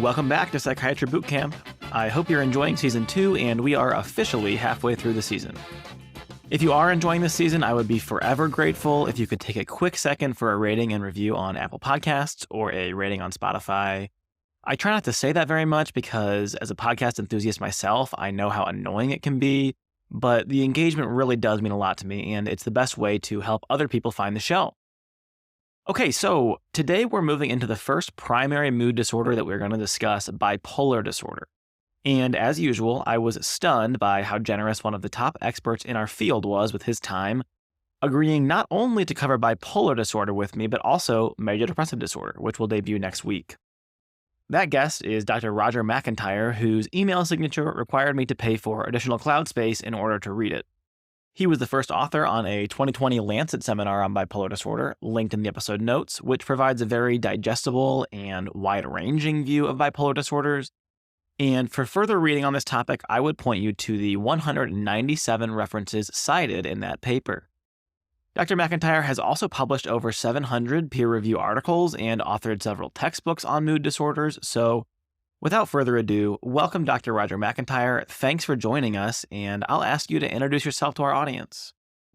welcome back to Psychiatry Boot Camp. I hope you're enjoying Season 2, and we are officially halfway through the season. If you are enjoying this season, I would be forever grateful if you could take a quick second for a rating and review on Apple Podcasts or a rating on Spotify. I try not to say that very much because as a podcast enthusiast myself, I know how annoying it can be, but the engagement really does mean a lot to me, and it's the best way to help other people find the show. Okay, so today we're moving into the first primary mood disorder that we're going to discuss, bipolar disorder. And as usual, I was stunned by how generous one of the top experts in our field was with his time, agreeing not only to cover bipolar disorder with me, but also major depressive disorder, which will debut next week. That guest is Dr. Roger McIntyre, whose email signature required me to pay for additional cloud space in order to read it. He was the first author on a 2020 Lancet seminar on bipolar disorder, linked in the episode notes, which provides a very digestible and wide-ranging view of bipolar disorders. And for further reading on this topic, I would point you to the 197 references cited in that paper. Dr. McIntyre has also published over 700 peer-review articles and authored several textbooks on mood disorders, so without further ado, welcome Dr. Roger McIntyre. Thanks for joining us, and I'll ask you to introduce yourself to our audience.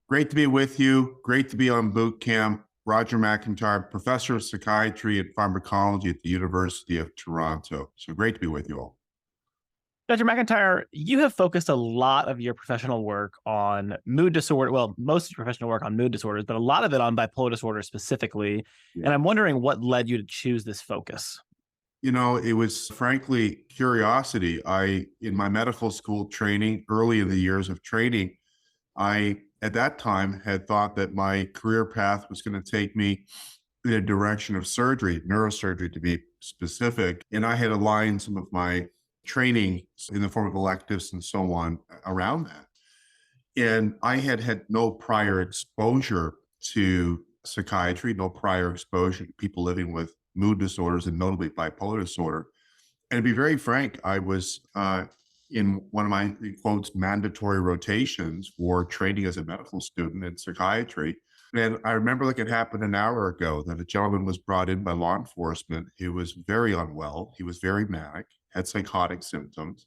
Great to be with you. Great to be on boot camp. Roger McIntyre, professor of psychiatry and pharmacology at the University of Toronto. So great to be with you all. Dr. McIntyre, you have focused a lot of your professional work on mood disorder, well, most of your professional work on mood disorders, but a lot of it on bipolar disorder specifically. Yeah. And I'm wondering what led you to choose this focus? You know, it was frankly curiosity. In my medical school training, early in the years of training, I, at that time, had thought that my career path was going to take me in a direction of surgery, neurosurgery to be specific. And I had aligned some of my training in the form of electives and so on around that. And I had had no prior exposure to psychiatry, no prior exposure to people living with mood disorders and notably bipolar disorder. And to be very frank, I was in one of my, quotes, mandatory rotations for training as a medical student in psychiatry. And I remember like it happened an hour ago that a gentleman was brought in by law enforcement. He was very unwell. He was very manic, had psychotic symptoms.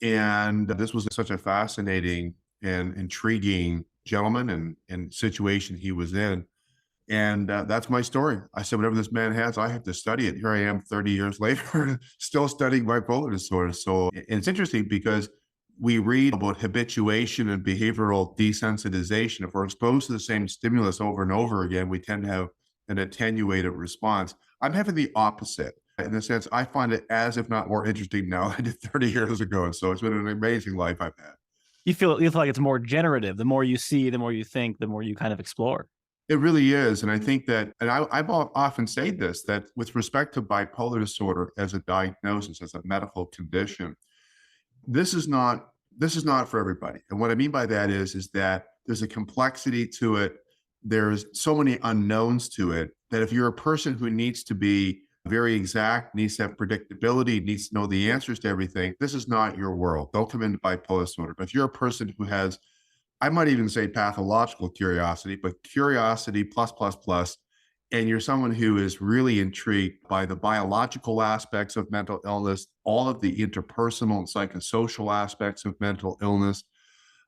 And this was such a fascinating and intriguing gentleman and situation he was in. And that's my story. I said, whatever this man has, I have to study it. Here I am 30 years later, still studying bipolar disorder. So it's interesting because we read about habituation and behavioral desensitization. If we're exposed to the same stimulus over and over again, we tend to have an attenuated response. I'm having the opposite. In the sense, I find it as if not more interesting now than I did 30 years ago. So it's been an amazing life I've had. You feel like it's more generative. The more you see, the more you think, the more you kind of explore. It really is. And I think that, and I've often said this, that with respect to bipolar disorder as a diagnosis, as a medical condition, this is not for everybody. And what I mean by that is that there's a complexity to it. There's so many unknowns to it that if you're a person who needs to be very exact, needs to have predictability, needs to know the answers to everything, this is not your world. Don't come into bipolar disorder. But if you're a person who has, I might even say pathological curiosity, but curiosity plus, and you're someone who is really intrigued by the biological aspects of mental illness, all of the interpersonal and psychosocial aspects of mental illness,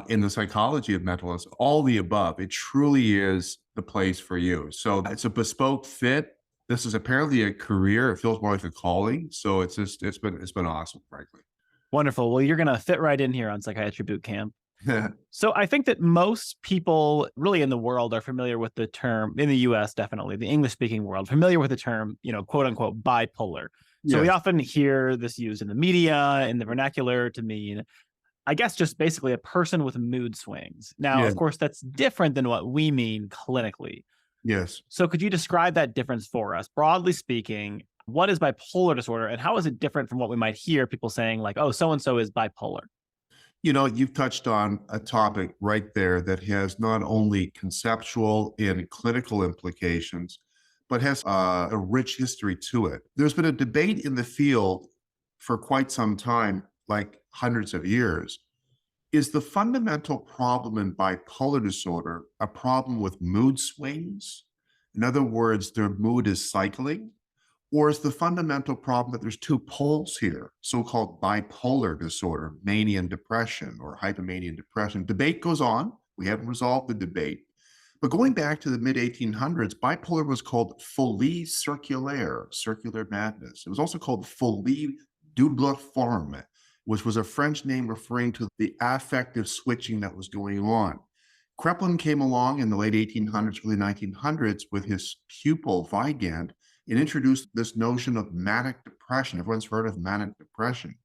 in the psychology of mental illness, all the above, it truly is the place for you. So it's a bespoke fit. This is apparently a career. It feels more like a calling. So it's been awesome, frankly. Wonderful. Well, you're going to fit right in here on Psychiatry Boot Camp. So I think that most people really in the world are familiar with the term, in the US, definitely, the English-speaking world, familiar with the term, quote unquote, bipolar. So yes. We often hear this used in the media, in the vernacular to mean, I guess, just basically a person with mood swings. Now, Of course, that's different than what we mean clinically. Yes. So could you describe that difference for us? Broadly speaking, what is bipolar disorder and how is it different from what we might hear people saying like, oh, so-and-so is bipolar? You've touched on a topic right there that has not only conceptual and clinical implications, but has a rich history to it. There's been a debate in the field for quite some time, like hundreds of years. Is the fundamental problem in bipolar disorder a problem with mood swings? In other words, their mood is cycling? Or is the fundamental problem that there's two poles here, so-called bipolar disorder, mania and depression, or hypomania and depression? Debate goes on. We haven't resolved the debate. But going back to the mid-1800s, bipolar was called folie circulaire, circular madness. It was also called folie double forme, which was a French name referring to the affective switching that was going on. Kraepelin came along in the late 1800s, early 1900s with his pupil Weigand and introduced this notion of manic depression. Everyone's heard of manic depression.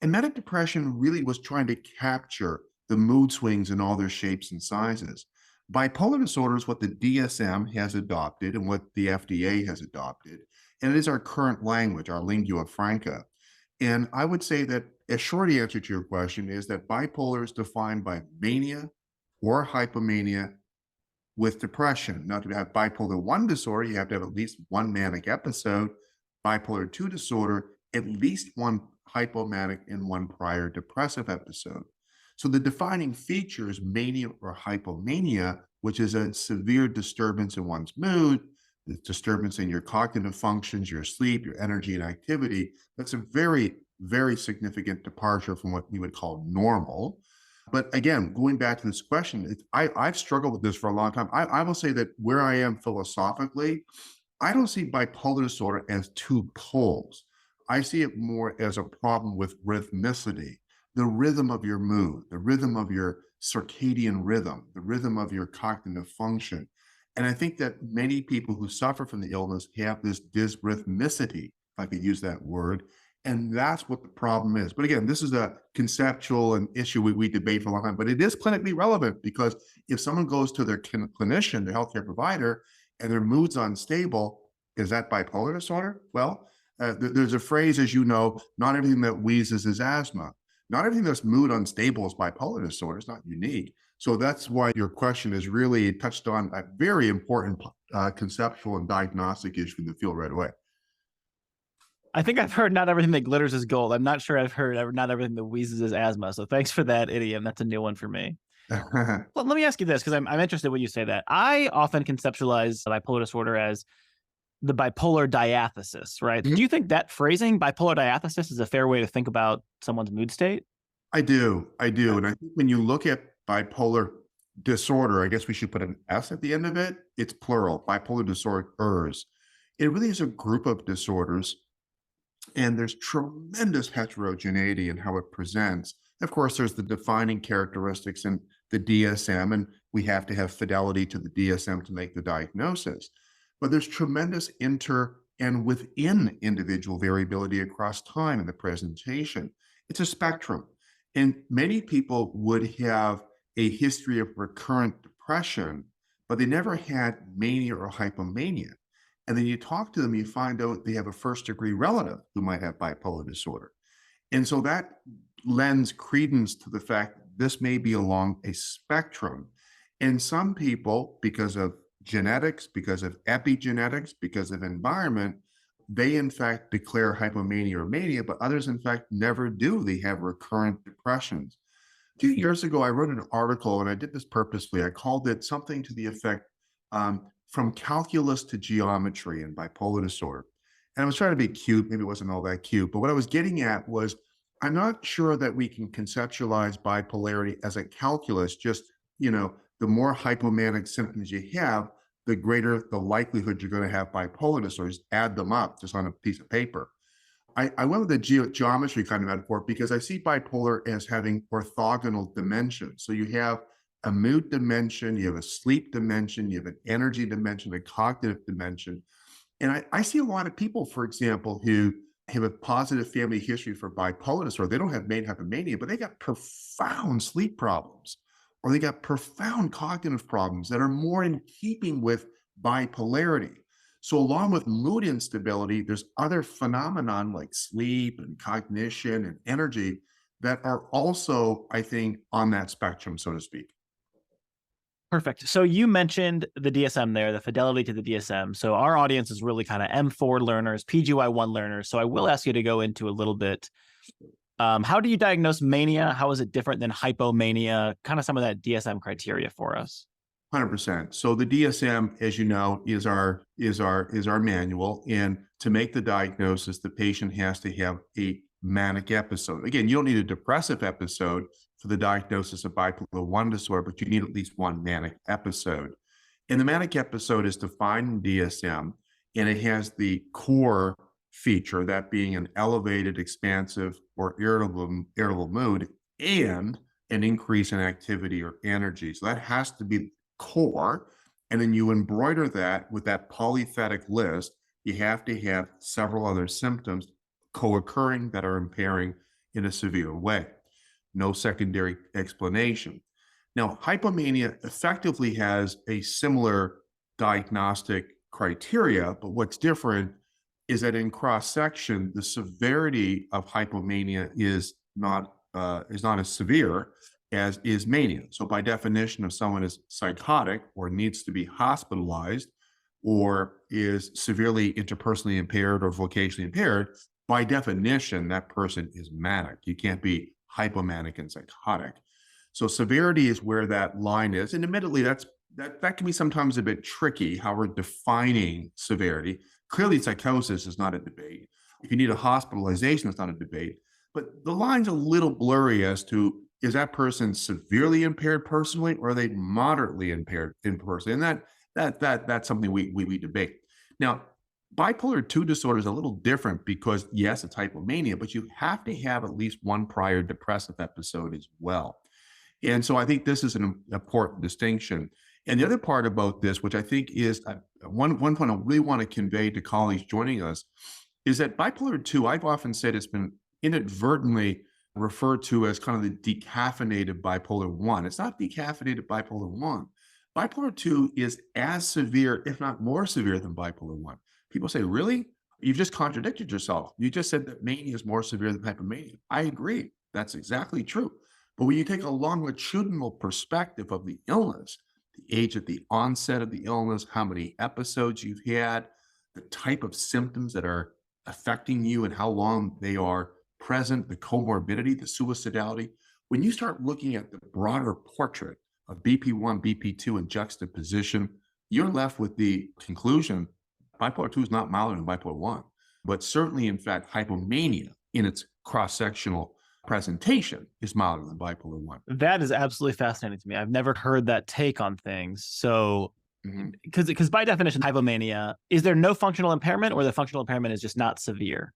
And manic depression really was trying to capture the mood swings in all their shapes and sizes. Bipolar disorder is what the DSM has adopted and what the FDA has adopted. And it is our current language, our lingua franca. And I would say that a short answer to your question is that bipolar is defined by mania or hypomania with depression. Now, to have bipolar 1 disorder, you have to have at least one manic episode. Bipolar 2 disorder, at least one hypomanic and one prior depressive episode. So the defining feature is mania or hypomania, which is a severe disturbance in one's mood, the disturbance in your cognitive functions, your sleep, your energy and activity. That's a very, very significant departure from what we would call normal. But again, going back to this question, I've struggled with this for a long time. I will say that where I am philosophically, I don't see bipolar disorder as two poles. I see it more as a problem with rhythmicity, the rhythm of your mood, the rhythm of your circadian rhythm, the rhythm of your cognitive function. And I think that many people who suffer from the illness have this dysrhythmicity, if I could use that word, and that's what the problem is. But again, this is a conceptual and issue we debate for a long time, but it is clinically relevant because if someone goes to their clinician, their healthcare provider, and their mood's unstable, is that bipolar disorder? Well, there's a phrase, as you know, not everything that wheezes is asthma. Not everything that's mood unstable is bipolar disorder. It's not unique. So that's why your question is really touched on a very important conceptual and diagnostic issue in the field right away. I think I've heard not everything that glitters is gold. I'm not sure I've heard not everything that wheezes is asthma. So thanks for that idiom. That's a new one for me. Well, let me ask you this, because I'm interested when you say that. I often conceptualize bipolar disorder as the bipolar diathesis, right? Mhm. Do you think that phrasing, bipolar diathesis, is a fair way to think about someone's mood state? I do. And I think when you look at bipolar disorder, I guess we should put an S at the end of it. It's plural, bipolar disorders. It really is a group of disorders, and there's tremendous heterogeneity in how it presents. Of course, there's the defining characteristics in the DSM, and we have to have fidelity to the DSM to make the diagnosis. But there's tremendous inter and within individual variability across time in the presentation. It's a spectrum. And many people would have a history of recurrent depression, but they never had mania or hypomania. And then you talk to them, you find out they have a first degree relative who might have bipolar disorder. And so that lends credence to the fact that this may be along a spectrum. And some people, because of genetics, because of epigenetics, because of environment, they in fact declare hypomania or mania, but others in fact never do. They have recurrent depressions. A few years ago, I wrote an article, and I did this purposely. I called it something to the effect, From Calculus to Geometry in Bipolar Disorder. And I was trying to be cute. Maybe it wasn't all that cute. But what I was getting at was, I'm not sure that we can conceptualize bipolarity as a calculus, just, the more hypomanic symptoms you have, the greater the likelihood you're going to have bipolar disorder. Just add them up just on a piece of paper. I went with the geometry kind of metaphor because I see bipolar as having orthogonal dimensions. So you have a mood dimension, you have a sleep dimension, you have an energy dimension, a cognitive dimension. And I see a lot of people, for example, who have a positive family history for bipolar disorder. They don't have hypomania, but they got profound sleep problems, or they got profound cognitive problems that are more in keeping with bipolarity. So along with mood instability, there's other phenomenon like sleep and cognition and energy that are also, I think, on that spectrum, so to speak. Perfect. So you mentioned the DSM there, the fidelity to the DSM. So our audience is really kind of M4 learners, PGY1 learners. So I will ask you to go into a little bit. How do you diagnose mania? How is it different than hypomania? Kind of some of that DSM criteria for us. 100%. So the DSM, as you know, is our manual. And to make the diagnosis, the patient has to have a manic episode. Again, you don't need a depressive episode for the diagnosis of bipolar 1 disorder, but you need at least one manic episode. And the manic episode is defined in DSM, and it has the core feature, that being an elevated, expansive, or irritable mood, and an increase in activity or energy. So that has to be core. And then you embroider that with that polyphatic list. You have to have several other symptoms co-occurring that are impairing in a severe way. No secondary explanation. Now, hypomania effectively has a similar diagnostic criteria, but what's different is that in cross-section, the severity of hypomania is not as severe as is mania. So by definition, if someone is psychotic or needs to be hospitalized or is severely interpersonally impaired or vocationally impaired, by definition, that person is manic. You can't be hypomanic and psychotic. So severity is where that line is. And admittedly, that can be sometimes a bit tricky, how we're defining severity. Clearly, psychosis is not a debate. If you need a hospitalization, it's not a debate. But the line's a little blurry as to, is that person severely impaired personally, or are they moderately impaired in person? And that's something we debate. Now, bipolar 2 disorder is a little different because, yes, it's hypomania, but you have to have at least one prior depressive episode as well. And so I think this is an important distinction. And the other part about this, which I think is one point I really want to convey to colleagues joining us, is that bipolar 2, I've often said it's been inadvertently referred to as kind of the decaffeinated bipolar 1. It's not decaffeinated bipolar 1. Bipolar 2 is as severe, if not more severe than bipolar 1. People say, really? You've just contradicted yourself. You just said that mania is more severe than hypomania. I agree. That's exactly true. But when you take a longitudinal perspective of the illness, the age of the onset of the illness, how many episodes you've had, the type of symptoms that are affecting you and how long they are present, the comorbidity, the suicidality, when you start looking at the broader portrait of BP1, BP2 in juxtaposition, you're left with the conclusion bipolar 2 is not milder than bipolar 1, but certainly, in fact, hypomania in its cross-sectional presentation is milder than bipolar 1. That is absolutely fascinating to me. I've never heard that take on things. So, because by definition, hypomania, is there no functional impairment, or the functional impairment is just not severe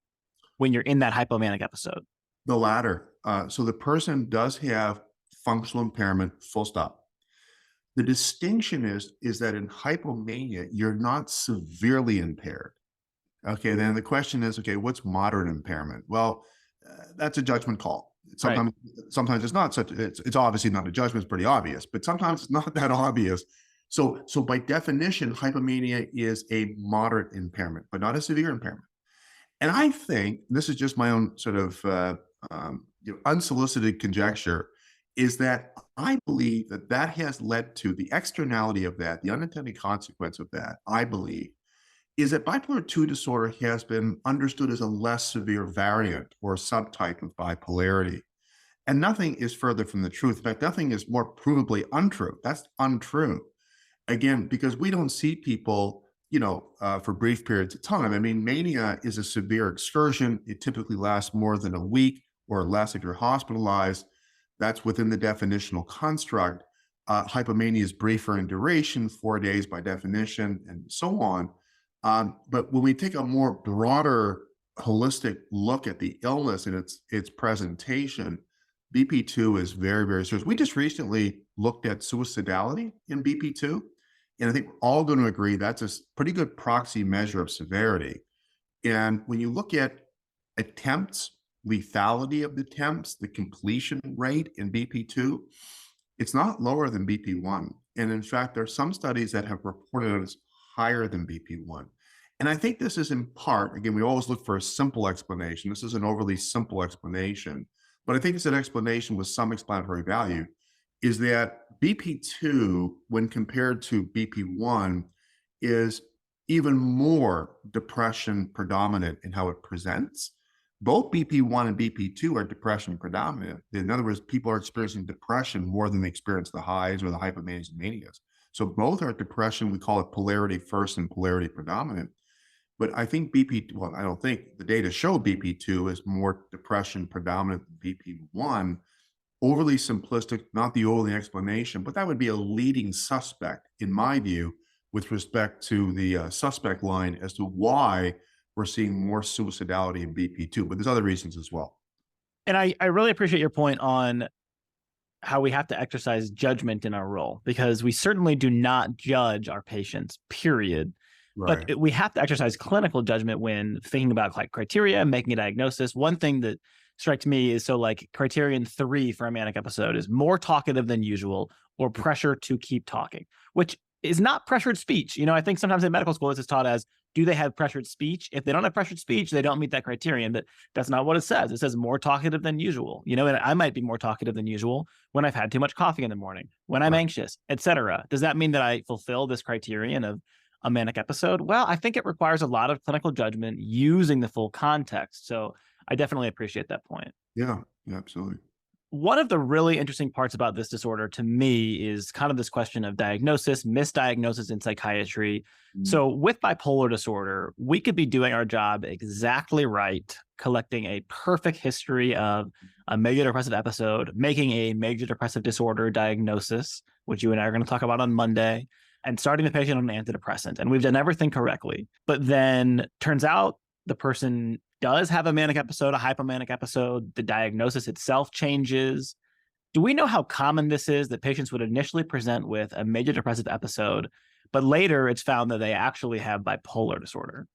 when you're in that hypomanic episode? The latter. So the person does have functional impairment, full stop. The distinction is that in hypomania, you're not severely impaired. Okay, then the question is, okay, what's moderate impairment? Well, that's a judgment call. Sometimes, right. Sometimes it's not such. It's obviously not a judgment. It's pretty obvious, but sometimes it's not that obvious. So by definition, hypomania is a moderate impairment, but not a severe impairment. And I think this is just my own sort of unsolicited conjecture, is that I believe that has led to the externality of that, the unintended consequence of that, I believe, is that bipolar 2 disorder has been understood as a less severe variant or subtype of bipolarity. And nothing is further from the truth. In fact, nothing is more provably untrue. That's untrue. Again, because we don't see people, for brief periods of time. I mean, mania is a severe excursion. It typically lasts more than a week or less if you're hospitalized. That's within the definitional construct. Hypomania is briefer in duration, 4 days by definition, and so on. But when we take a more broader, holistic look at the illness and its presentation, BP2 is very, very serious. We just recently looked at suicidality in BP2, and I think we're all going to agree that's a pretty good proxy measure of severity. And when you look at attempts, lethality of the attempts, the completion rate in BP2, it's not lower than BP1. And in fact, there are some studies that have reported it as higher than BP1. And I think this is in part, again, we always look for a simple explanation. This is an overly simple explanation, but I think it's an explanation with some explanatory value, is that BP2, when compared to BP1, is even more depression predominant in how it presents. Both BP1 and BP2 are depression predominant. In other words, people are experiencing depression more than they experience the highs or the hypomanias and manias. So both are depression. We call it polarity first and polarity predominant. But I think well, I don't think the data show BP2 is more depression predominant than BP1. Overly simplistic, not the only explanation, but that would be a leading suspect, in my view, with respect to the suspect line as to why we're seeing more suicidality in BP2. But there's other reasons as well. And I really appreciate your point on how we have to exercise judgment in our role, because we certainly do not judge our patients, period. Right. But we have to exercise clinical judgment when thinking about like criteria, making a diagnosis. One thing that strikes me is, so like criterion 3 for a manic episode is more talkative than usual or pressure to keep talking, which is not pressured speech. I think sometimes in medical school it's taught as, do they have pressured speech? If they don't have pressured speech, they don't meet that criterion. But that's not what it says. It says more talkative than usual. And I might be more talkative than usual when I've had too much coffee in the morning, when I'm anxious, etc. Does that mean that I fulfill this criterion of a manic episode? Well, I think it requires a lot of clinical judgment using the full context. So I definitely appreciate that point. Yeah, absolutely. One of the really interesting parts about this disorder to me is kind of this question of diagnosis, misdiagnosis in psychiatry. So with bipolar disorder, we could be doing our job exactly right, collecting a perfect history of a major depressive episode, making a major depressive disorder diagnosis, which you and I are going to talk about on Monday, and starting the patient on an antidepressant. And we've done everything correctly. But then turns out the person does have a manic episode, a hypomanic episode. The diagnosis itself changes. Do we know how common this is, that patients would initially present with a major depressive episode, but later it's found that they actually have bipolar disorder?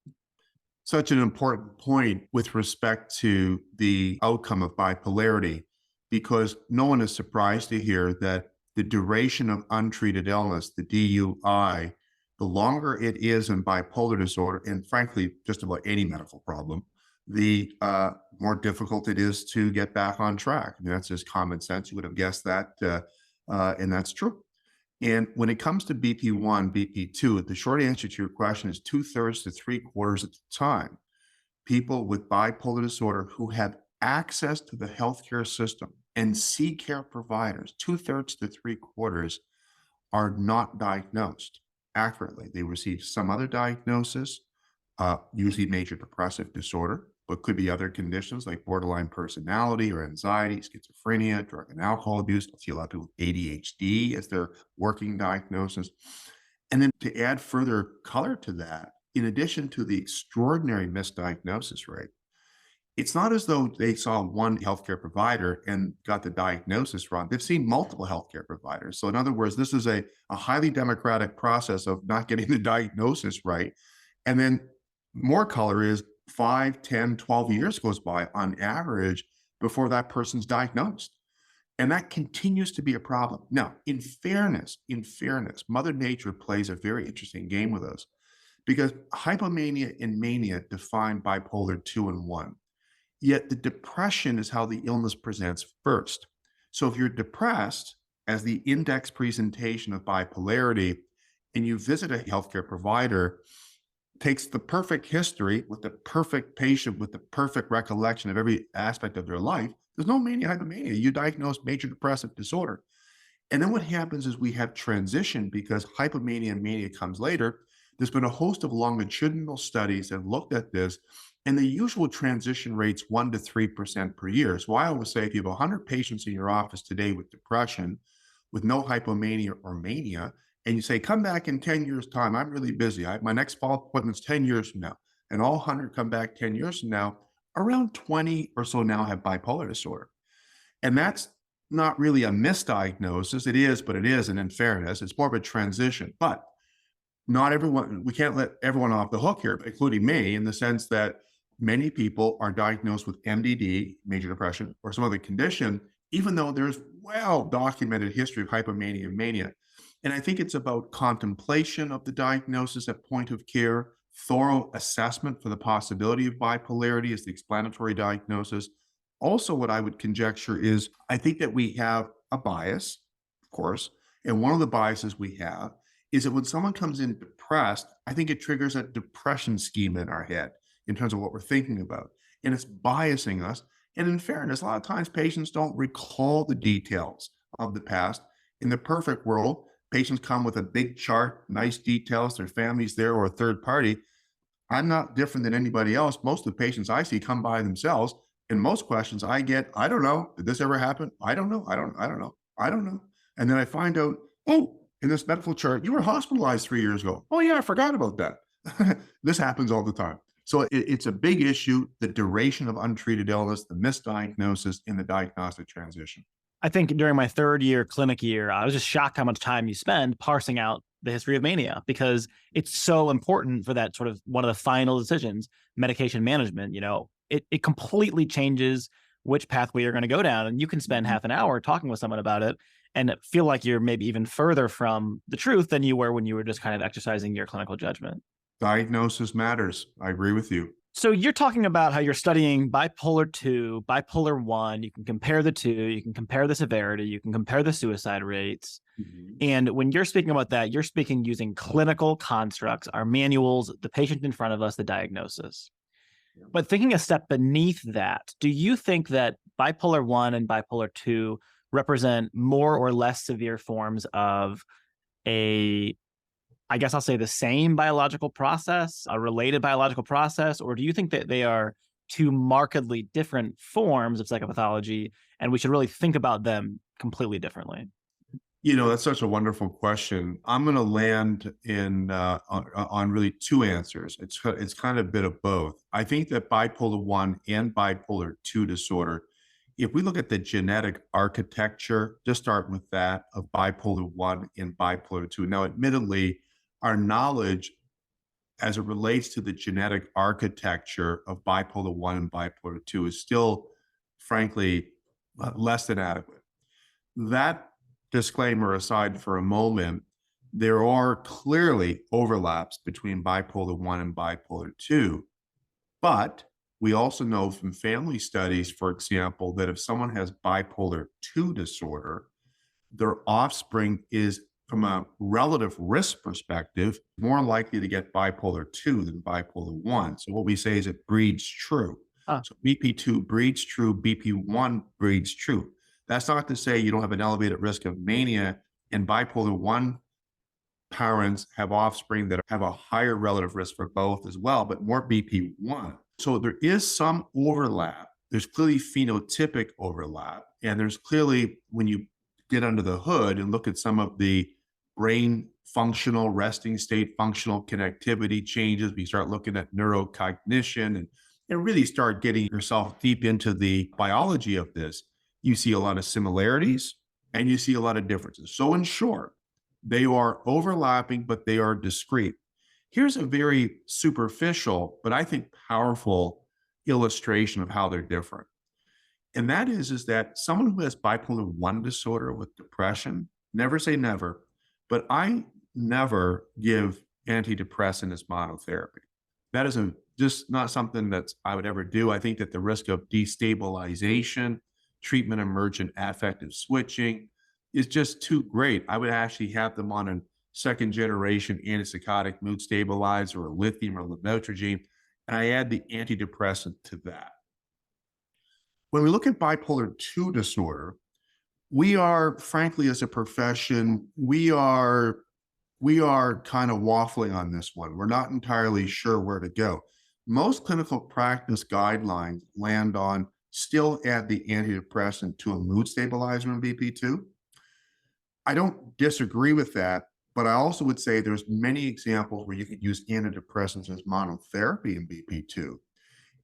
Such an important point with respect to the outcome of bipolarity, because no one is surprised to hear that the duration of untreated illness, the DUI, the longer it is in bipolar disorder, and frankly, just about any medical problem, the more difficult it is to get back on track. I mean, that's just common sense. You would have guessed that, and that's true. And when it comes to BP1, BP2, the short answer to your question is 2/3 to 3/4 of the time, people with bipolar disorder who have access to the healthcare system and see care providers, 2/3 to 3/4 are not diagnosed accurately. They receive some other diagnosis, usually major depressive disorder, but could be other conditions like borderline personality or anxiety, schizophrenia, drug and alcohol abuse. I see a lot of people with ADHD as their working diagnosis. And then to add further color to that, in addition to the extraordinary misdiagnosis rate, it's not as though they saw one healthcare provider and got the diagnosis wrong. They've seen multiple healthcare providers. So in other words, this is a highly democratic process of not getting the diagnosis right. And then more color is 5, 10, 12 years goes by on average before that person's diagnosed. And that continues to be a problem. Now, in fairness, Mother Nature plays a very interesting game with us, because hypomania and mania define bipolar 2 and 1. Yet the depression is how the illness presents first. So if you're depressed as the index presentation of bipolarity, and you visit a healthcare provider, takes the perfect history with the perfect patient with the perfect recollection of every aspect of their life, there's no mania, hypomania. You diagnose major depressive disorder. And then what happens is we have transition, because hypomania and mania comes later. There's been a host of longitudinal studies that have looked at this, and the usual transition rate's 1% to 3% per year. So I always say, if you have 100 patients in your office today with depression, with no hypomania or mania, and you say, come back in 10 years' time, I'm really busy. My next follow-up appointment's 10 years from now. And all 100 come back 10 years from now, around 20 or so now have bipolar disorder. And that's not really a misdiagnosis. It is, but it isn't, in fairness. It's more of a transition. But not everyone, we can't let everyone off the hook here, including me, in the sense that many people are diagnosed with MDD, major depression, or some other condition, even though there's well-documented history of hypomania and mania. And I think it's about contemplation of the diagnosis at point of care, thorough assessment for the possibility of bipolarity as the explanatory diagnosis. Also, what I would conjecture is, I think that we have a bias, of course, and one of the biases we have is that when someone comes in depressed, I think it triggers a depression schema in our head in terms of what we're thinking about, and it's biasing us. And in fairness, a lot of times patients don't recall the details of the past. In the perfect world, Patients come with a big chart, nice details, their family's there or a third party. I'm not different than anybody else. Most of the patients I see come by themselves. And most questions I get, I don't know. Did this ever happen? I don't know. I don't know. I don't know. And then I find out, oh, in this medical chart, you were hospitalized 3 years ago. Oh yeah, I forgot about that. This happens all the time. So it's a big issue, the duration of untreated illness, the misdiagnosis, and the diagnostic transition. I think during my third year clinic year, I was just shocked how much time you spend parsing out the history of mania because it's so important for that sort of one of the final decisions, medication management. It completely changes which pathway you're going to go down. And you can spend half an hour talking with someone about it and feel like you're maybe even further from the truth than you were when you were just kind of exercising your clinical judgment. Diagnosis matters. I agree with you. So you're talking about how you're studying bipolar 2, bipolar 1. You can compare the two. You can compare the severity. You can compare the suicide rates. Mhm. And when you're speaking about that, you're speaking using clinical constructs, our manuals, the patient in front of us, the diagnosis. Yeah. But thinking a step beneath that, do you think that bipolar 1 and bipolar 2 represent more or less severe forms of I guess I'll say the same biological process, a related biological process, or do you think that they are two markedly different forms of psychopathology and we should really think about them completely differently? That's such a wonderful question. I'm going to land on really two answers. It's kind of a bit of both. I think that bipolar 1 and bipolar 2 disorder, if we look at the genetic architecture, just start with that of bipolar 1 and bipolar 2. Now, admittedly, our knowledge as it relates to the genetic architecture of bipolar 1 and bipolar 2 is still, frankly, less than adequate. That disclaimer aside for a moment, there are clearly overlaps between bipolar 1 and bipolar 2, but we also know from family studies, for example, that if someone has bipolar 2 disorder, their offspring is, from a relative risk perspective, more likely to get bipolar 2 than bipolar 1. So what we say is it breeds true. Huh. So BP2 breeds true, BP1 breeds true. That's not to say you don't have an elevated risk of mania, and bipolar 1 parents have offspring that have a higher relative risk for both as well, but more BP1. So there is some overlap. There's clearly phenotypic overlap, and there's clearly, when you get under the hood and look at some of the brain functional, resting state, functional connectivity changes, we start looking at neurocognition and really start getting yourself deep into the biology of this, you see a lot of similarities and you see a lot of differences. So in short, they are overlapping, but they are discrete. Here's a very superficial, but I think powerful illustration of how they're different. And that is that someone who has bipolar 1 disorder with depression, never say never, but I never give antidepressant as monotherapy. That is just not something that I would ever do. I think that the risk of destabilization, treatment emergent affective switching is just too great. I would actually have them on a second generation antipsychotic mood stabilizer or lithium or lamotrigine, and I add the antidepressant to that. When we look at bipolar 2 disorder, we are, frankly, as a profession, we are kind of waffling on this one. We're not entirely sure where to go. Most clinical practice guidelines land on still add the antidepressant to a mood stabilizer in BP2. I don't disagree with that, but I also would say there's many examples where you could use antidepressants as monotherapy in BP2.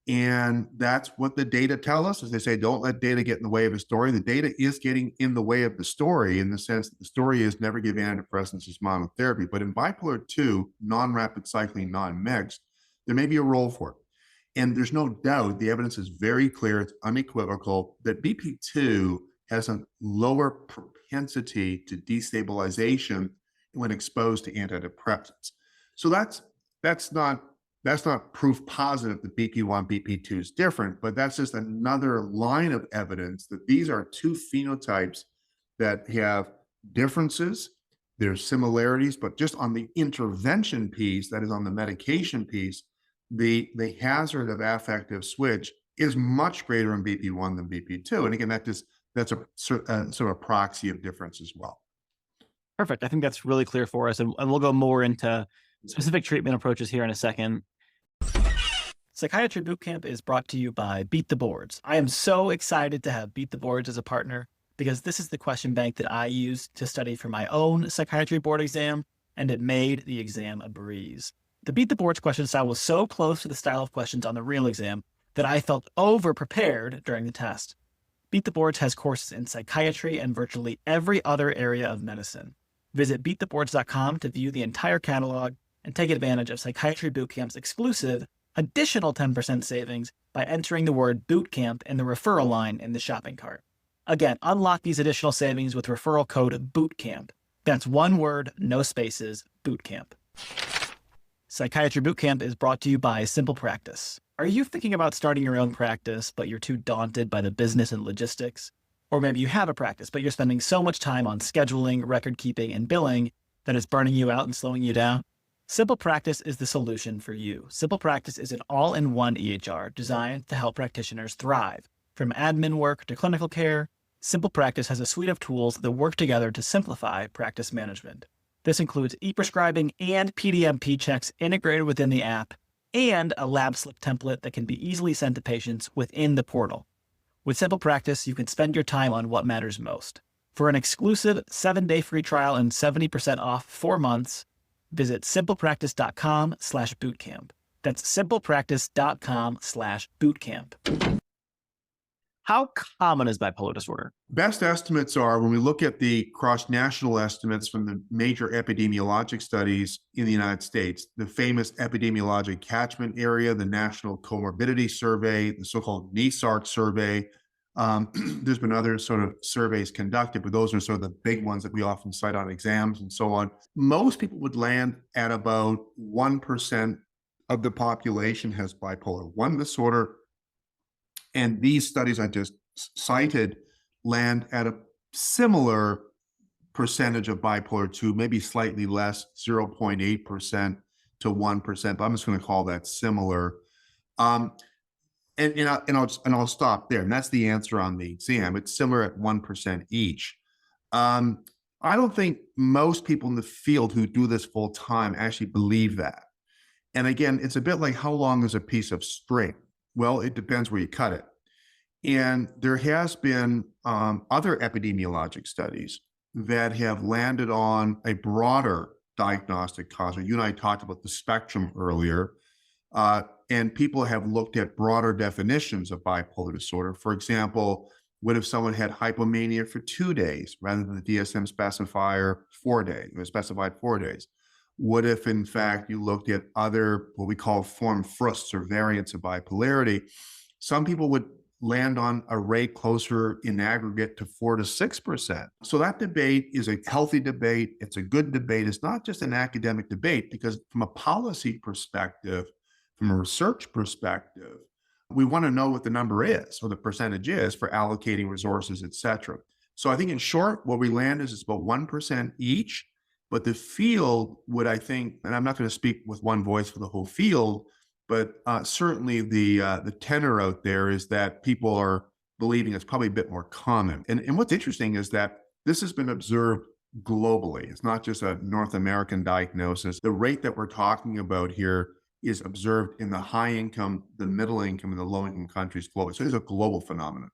And that's what the data tell us. As they say, don't let data get in the way of a story. The data is getting in the way of the story in the sense that the story is never give antidepressants as monotherapy. But in bipolar 2, non-rapid cycling, non-mixed, there may be a role for it. And there's no doubt, the evidence is very clear, it's unequivocal, that BP2 has a lower propensity to destabilization when exposed to antidepressants. So that's not proof positive that BP1, BP2 is different, but that's just another line of evidence that these are two phenotypes that have differences. There's similarities, but just on the intervention piece, that is on the medication piece, the hazard of affective switch is much greater in BP1 than BP2. And again, that's a sort of a proxy of difference as well. Perfect. I think that's really clear for us. And we'll go more into specific treatment approaches here in a second. Psychiatry Boot Camp is brought to you by Beat the Boards. I am so excited to have Beat the Boards as a partner because this is the question bank that I use to study for my own psychiatry board exam, and it made the exam a breeze. The Beat the Boards question style was so close to the style of questions on the real exam that I felt over-prepared during the test. Beat the Boards has courses in psychiatry and virtually every other area of medicine. Visit beattheboards.com to view the entire catalog and take advantage of Psychiatry Boot Camp's exclusive additional 10% savings by entering the word bootcamp in the referral line in the shopping cart. Again, unlock these additional savings with referral code BOOTCAMP. That's one word, no spaces, bootcamp. Psychiatry Boot Camp is brought to you by Simple Practice. Are you thinking about starting your own practice, but you're too daunted by the business and logistics? Or maybe you have a practice, but you're spending so much time on scheduling, record keeping, and billing that it's burning you out and slowing you down? Simple Practice is the solution for you. Simple Practice is an all-in-one EHR designed to help practitioners thrive. From admin work to clinical care, Simple Practice has a suite of tools that work together to simplify practice management. This includes e-prescribing and PDMP checks integrated within the app, and a lab slip template that can be easily sent to patients within the portal. With Simple Practice, you can spend your time on what matters most. For an exclusive 7-day free trial and 70% off 4 months, visit simplepractice.com/bootcamp. That's simplepractice.com/bootcamp. How common is bipolar disorder? Best estimates are when we look at the cross-national estimates from the major epidemiologic studies in the United States, the famous epidemiologic catchment area, the National Comorbidity Survey, the so-called NESARC survey. There's been other sort of surveys conducted, but those are sort of the big ones that we often cite on exams and so on. Most people would land at about 1% of the population has bipolar 1 disorder. And these studies I just cited land at a similar percentage of bipolar 2, maybe slightly less, 0.8% to 1%, but I'm just going to call that similar. I'll stop there. And that's the answer on the exam. It's similar at 1% each. I don't think most people in the field who do this full time actually believe that. And again, it's a bit like how long is a piece of string? Well, it depends where you cut it. And there has been other epidemiologic studies that have landed on a broader diagnostic cause. You and I talked about the spectrum earlier. And people have looked at broader definitions of bipolar disorder. For example, what if someone had hypomania for 2 days rather than the DSM specified 4 days? What if, in fact, you looked at other, what we call form frusts or variants of bipolarity? Some people would land on a rate closer in aggregate to 4 to 6%. So that debate is a healthy debate. It's a good debate. It's not just an academic debate, because from a policy perspective, from a research perspective, we want to know what the number is or the percentage is for allocating resources, et cetera. So I think in short, what we land is it's about 1% each. But the field would, I think, and I'm not going to speak with one voice for the whole field, but certainly the tenor out there is that people are believing it's probably a bit more common. And what's interesting is that this has been observed globally. It's not just a North American diagnosis. The rate that we're talking about here is observed in the high income, the middle income, and the low income countries globally. So it's a global phenomenon.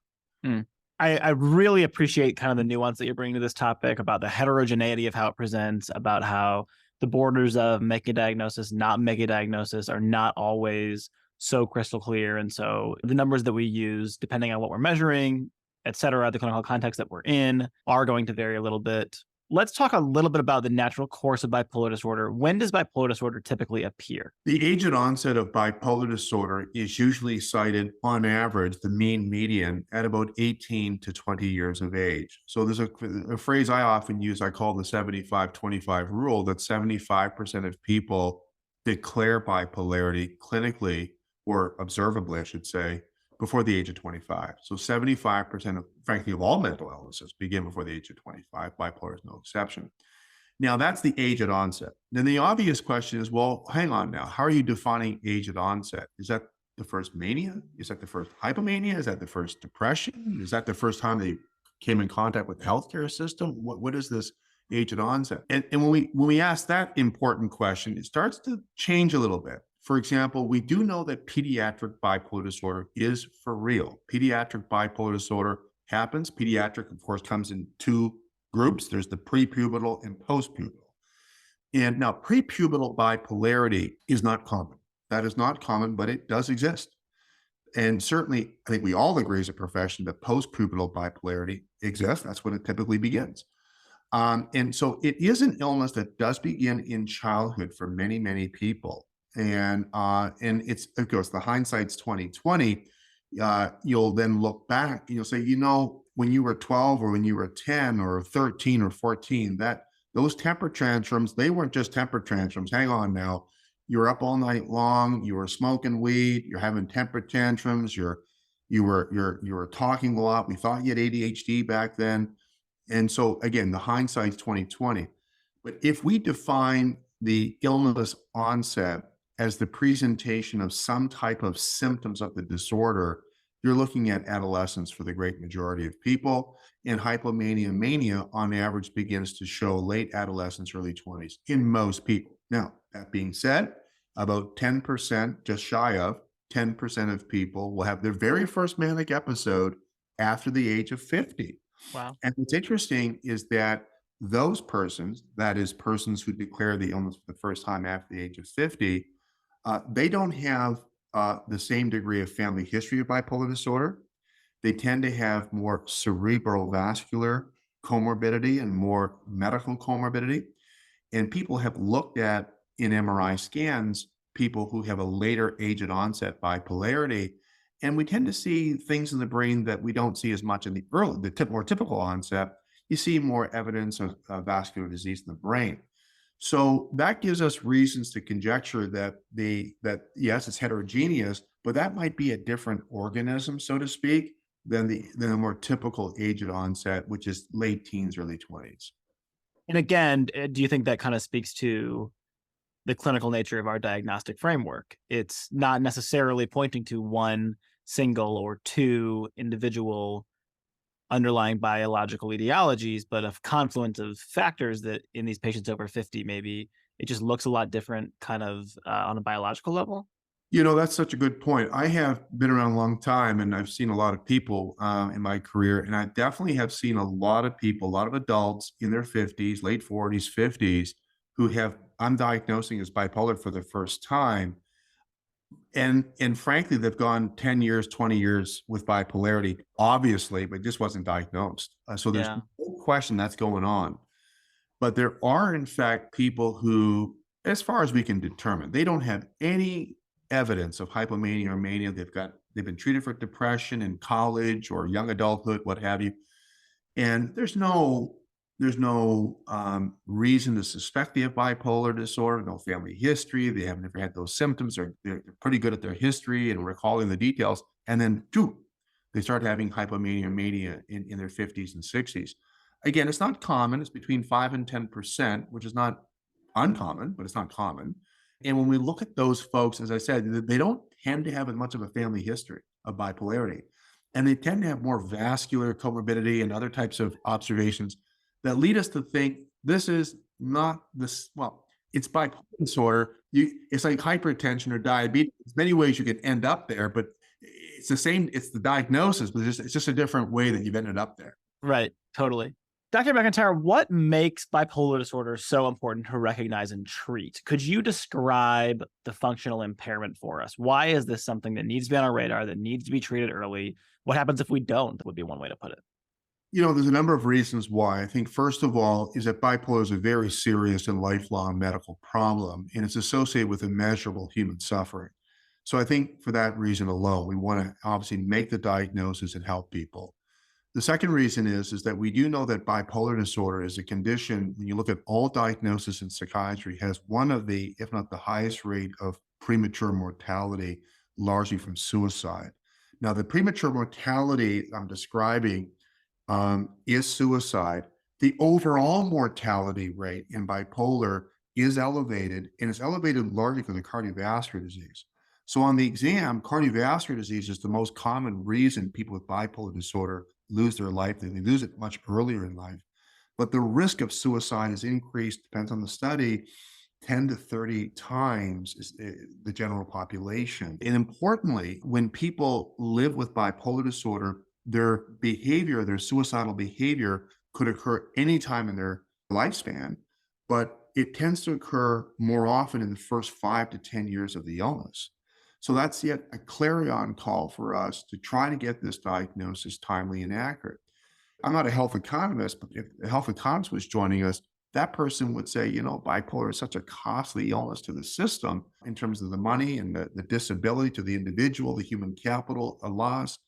I really appreciate kind of the nuance that you're bringing to this topic about the heterogeneity of how it presents, about how the borders of making a diagnosis, not making a diagnosis are not always so crystal clear. And so the numbers that we use, depending on what we're measuring, et cetera, the clinical context that we're in, are going to vary a little bit. Let's talk a little bit about the natural course of bipolar disorder. When does bipolar disorder typically appear? The age at onset of bipolar disorder is usually cited on average, the mean median, at about 18 to 20 years of age. So there's a phrase I often use, I call the 75-25 rule, that 75% of people declare bipolarity clinically or observably, I should say, before the age of 25. So 75% of, frankly, of all mental illnesses begin before the age of 25. Bipolar is no exception. Now, that's the age at onset. Then the obvious question is, well, hang on now. How are you defining age at onset? Is that the first mania? Is that the first hypomania? Is that the first depression? Is that the first time they came in contact with the healthcare system? What is this age of onset. And when we ask that important question, it starts to change a little bit. For example, we do know that pediatric bipolar disorder is for real. Pediatric bipolar disorder happens. Pediatric, of course, comes in two groups. There's the prepubertal and postpubertal. And now prepubertal bipolarity is not common. That is not common, but it does exist. And certainly, I think we all agree as a profession that postpubertal bipolarity exists. That's when it typically begins. And so it is an illness that does begin in childhood for many, many people. And it's, of course, the hindsight's 2020. You'll then look back and you'll say, when you were 12 or when you were 10 or 13 or 14, that those temper tantrums, they weren't just temper tantrums. Hang on now. You were up all night long. You were smoking weed. You're having temper tantrums. You were talking a lot. We thought you had ADHD back then. And so again, the hindsight's 2020. But if we define the illness onset as the presentation of some type of symptoms of the disorder, you're looking at adolescence for the great majority of people. And hypomania mania, on average, begins to show late adolescence, early 20s in most people. Now, that being said, about 10%, just shy of 10% of people will have their very first manic episode after the age of 50. Wow. And what's interesting is that those persons, that is persons who declare the illness for the first time after the age of 50, they don't have the same degree of family history of bipolar disorder. They tend to have more cerebral vascular comorbidity and more medical comorbidity. And people have looked at, in MRI scans, people who have a later age and onset bipolarity. And we tend to see things in the brain that we don't see as much in the more typical onset. You see more evidence of vascular disease in the brain. So that gives us reasons to conjecture that yes, it's heterogeneous, but that might be a different organism, so to speak, than the more typical age of onset, which is late teens, early 20s. And again, do you think that kind of speaks to the clinical nature of our diagnostic framework? It's not necessarily pointing to one single or two individual underlying biological etiologies, but a confluence of factors that in these patients over 50, maybe it just looks a lot different kind of on a biological level. That's such a good point. I have been around a long time and I've seen a lot of people in my career. And I definitely have seen a lot of people, a lot of adults in their 50s, late 40s, 50s, who I'm diagnosing as bipolar for the first time. And frankly, they've gone 10 years, 20 years with bipolarity, obviously, but just wasn't diagnosed. So there's no question that's going on. But there are, in fact, people who, as far as we can determine, they don't have any evidence of hypomania or mania. They've been treated for depression in college or young adulthood, what have you. And there's no reason to suspect they have bipolar disorder, no family history. They haven't ever had those symptoms, or they're pretty good at their history and recalling the details. And then, they start having hypomania or mania in their 50s and 60s. Again, it's not common. It's between 5 and 10%, which is not uncommon, but it's not common. And when we look at those folks, as I said, they don't tend to have as much of a family history of bipolarity. And they tend to have more vascular comorbidity and other types of observations that lead us to think this is not this, it's bipolar disorder. It's like hypertension or diabetes. There's many ways you could end up there, but it's the same, it's the diagnosis, but it's just a different way that you've ended up there. Right, totally. Dr. McIntyre, what makes bipolar disorder so important to recognize and treat? Could you describe the functional impairment for us? Why is this something that needs to be on our radar, that needs to be treated early? What happens if we don't, would be one way to put it. There's a number of reasons why. I think, first of all, is that bipolar is a very serious and lifelong medical problem, and it's associated with immeasurable human suffering. So I think for that reason alone, we want to obviously make the diagnosis and help people. The second reason is that we do know that bipolar disorder is a condition, when you look at all diagnosis in psychiatry, has one of the, if not the highest rate of premature mortality, largely from suicide. Now, the premature mortality I'm describing is suicide. The overall mortality rate in bipolar is elevated, and it's elevated largely because of cardiovascular disease. So on the exam, cardiovascular disease is the most common reason people with bipolar disorder lose their life. They lose it much earlier in life. but the risk of suicide is increased, depends on the study, 10 to 30 times the general population. And importantly, when people live with bipolar disorder, their behavior, their suicidal behavior could occur anytime in their lifespan, but it tends to occur more often in the first 5 to 10 years of the illness. So that's yet a clarion call for us to try to get this diagnosis timely and accurate. I'm not a health economist, but if a health economist was joining us, that person would say, bipolar is such a costly illness to the system in terms of the money and the disability to the individual, the human capital, a loss,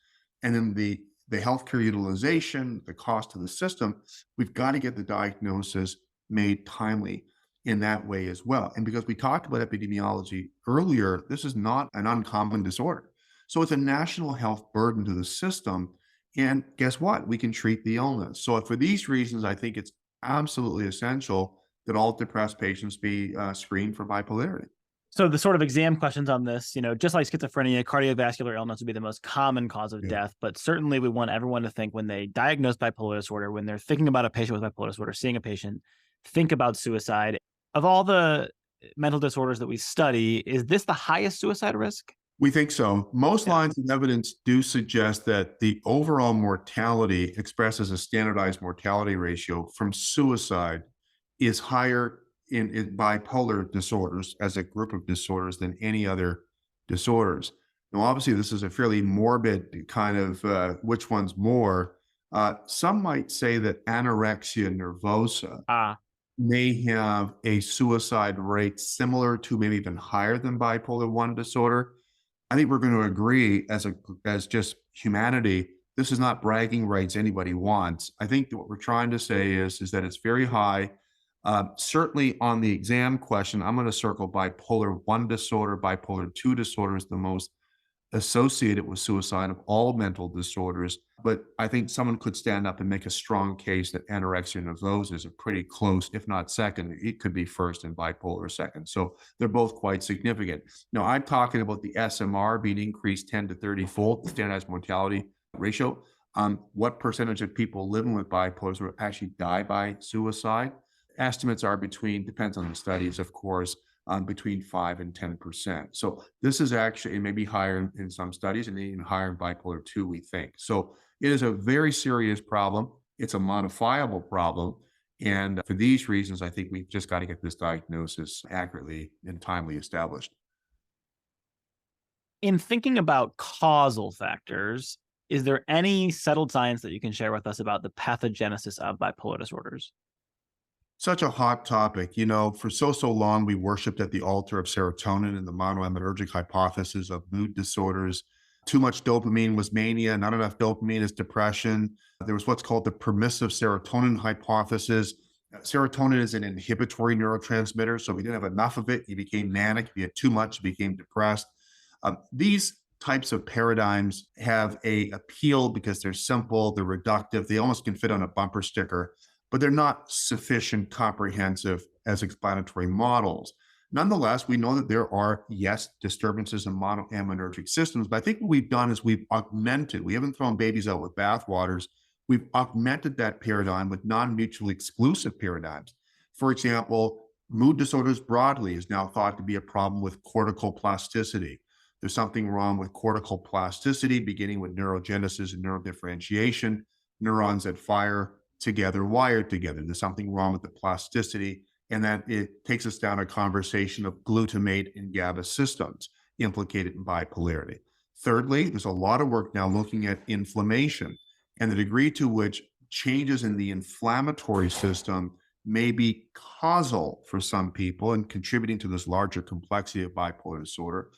and then the healthcare utilization, the cost to the system. We've got to get the diagnosis made timely in that way as well. And because we talked about epidemiology earlier, this is not an uncommon disorder. So it's a national health burden to the system. And guess what? We can treat the illness. So for these reasons, I think it's absolutely essential that all depressed patients be screened for bipolarity. So the sort of exam questions on this, just like schizophrenia, cardiovascular illness would be the most common cause of Yeah. death. But certainly we want everyone to think when they diagnose bipolar disorder, when they're thinking about a patient with bipolar disorder, seeing a patient, think about suicide. Of all the mental disorders that we study, is this the highest suicide risk? We think so. Most Yeah. lines of evidence do suggest that the overall mortality expressed as a standardized mortality ratio from suicide is higher in bipolar disorders as a group of disorders than any other disorders. Now, obviously, this is a fairly morbid kind of which one's more. Some might say that anorexia nervosa Ah, may have a suicide rate similar to, maybe even higher than bipolar 1 disorder. I think we're going to agree as just humanity, this is not bragging rights anybody wants. I think that what we're trying to say is that it's very high. Certainly on the exam question, I'm going to circle bipolar 1 disorder, bipolar 2 disorder is the most associated with suicide of all mental disorders. But I think someone could stand up and make a strong case that anorexia nervosa is a pretty close, if not second. It could be first and bipolar second. So they're both quite significant. Now, I'm talking about the SMR being increased 10 to 30-fold, the standardized mortality ratio. What percentage of people living with bipolar disorder actually die by suicide? Estimates are depends on the studies, of course, between 5 and 10%. So this is actually, it may be higher in some studies and even higher in bipolar 2, we think. So it is a very serious problem. It's a modifiable problem. And for these reasons, I think we've just got to get this diagnosis accurately and timely established. in thinking about causal factors, is there any settled science that you can share with us about the pathogenesis of bipolar disorders? Such a hot topic. For so long, we worshiped at the altar of serotonin and the monoaminergic hypothesis of mood disorders. Too much dopamine was mania, not enough dopamine is depression. There was what's called the permissive serotonin hypothesis. Serotonin is an inhibitory neurotransmitter. So if you didn't have enough of it, you became manic. If you had too much, you became depressed. These types of paradigms have a appeal because they're simple, they're reductive, they almost can fit on a bumper sticker, but they're not sufficient, comprehensive as explanatory models. Nonetheless, we know that there are, yes, disturbances in monoaminergic systems, but I think what we've done is we haven't thrown babies out with bathwaters, we've augmented that paradigm with non-mutually exclusive paradigms. For example, mood disorders broadly is now thought to be a problem with cortical plasticity. There's something wrong with cortical plasticity, beginning with neurogenesis and neurodifferentiation, neurons that fire together, wired together. There's something wrong with the plasticity, and that it takes us down a conversation of glutamate and GABA systems implicated in bipolarity. Thirdly, there's a lot of work now looking at inflammation and the degree to which changes in the inflammatory system may be causal for some people and contributing to this larger complexity of bipolar disorder.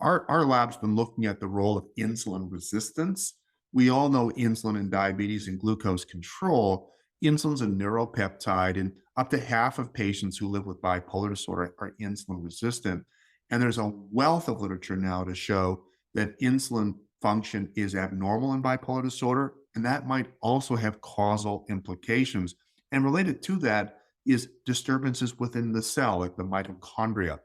Our lab's been looking at the role of insulin resistance. We all know insulin in diabetes and glucose control. Insulin's a neuropeptide, and up to half of patients who live with bipolar disorder are insulin resistant. And there's a wealth of literature now to show that insulin function is abnormal in bipolar disorder, and that might also have causal implications. And related to that is disturbances within the cell, like the mitochondria.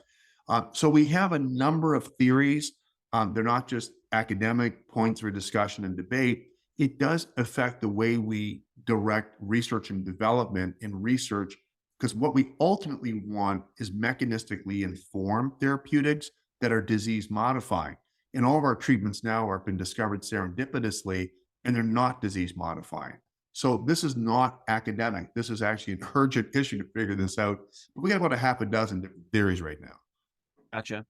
So we have a number of theories. They're not just academic points for discussion and debate. it does affect the way we direct research and development and research, because what we ultimately want is mechanistically informed therapeutics that are disease modifying. And all of our treatments now have been discovered serendipitously, and they're not disease modifying. So this is not academic. This is actually an urgent issue to figure this out. But we got about a half a dozen different theories right now. Gotcha.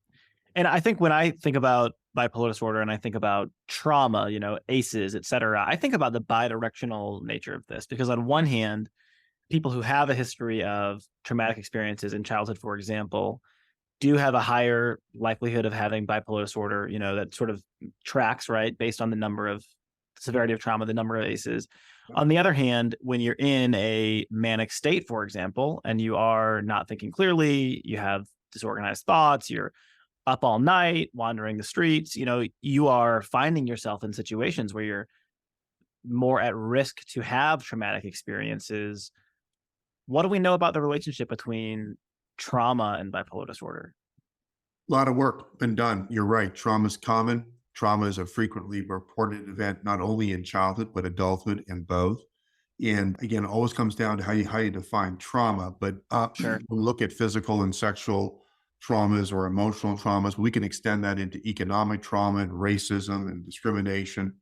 And I think when I think about bipolar disorder and I think about trauma, ACEs, et cetera, I think about the bidirectional nature of this because on one hand, people who have a history of traumatic experiences in childhood, for example, do have a higher likelihood of having bipolar disorder, that sort of tracks, right, based on the number of severity of trauma, the number of ACEs. On the other hand, when you're in a manic state, for example, and you are not thinking clearly, you have disorganized thoughts, you're up all night, wandering the streets, you are finding yourself in situations where you're more at risk to have traumatic experiences. What do we know about the relationship between trauma and bipolar disorder? A lot of work been done. You're right. Trauma is common. Trauma is a frequently reported event, not only in childhood, but adulthood and both. And again, it always comes down to how you define trauma. But Sure. when we look at physical and sexual traumas or emotional traumas, we can extend that into economic trauma and racism and discrimination,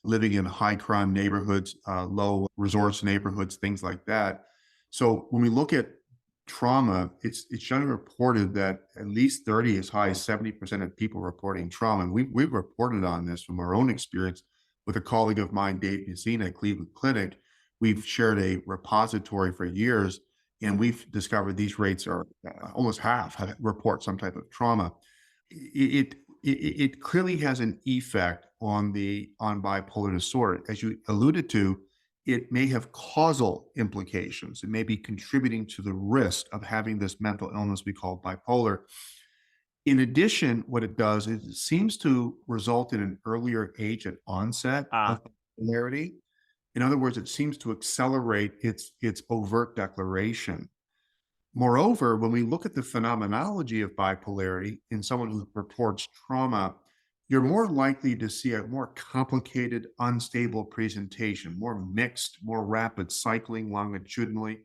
living in high crime neighborhoods, low resource neighborhoods, things like that. So when we look at trauma, it's generally reported that at least 30, as high as 70% of people reporting trauma. And we've reported on this from our own experience with a colleague of mine, Dave Messina at Cleveland Clinic. We've shared a repository for years, and we've discovered these rates are almost half report some type of trauma. It clearly has an effect on bipolar disorder. As you alluded to, it may have causal implications. It may be contributing to the risk of having this mental illness we call bipolar. In addition, what it does is it seems to result in an earlier age at onset Ah, of bipolarity. In other words, it seems to accelerate its overt declaration. Moreover, when we look at the phenomenology of bipolarity in someone who reports trauma, you're more likely to see a more complicated, unstable presentation, more mixed, more rapid cycling longitudinally.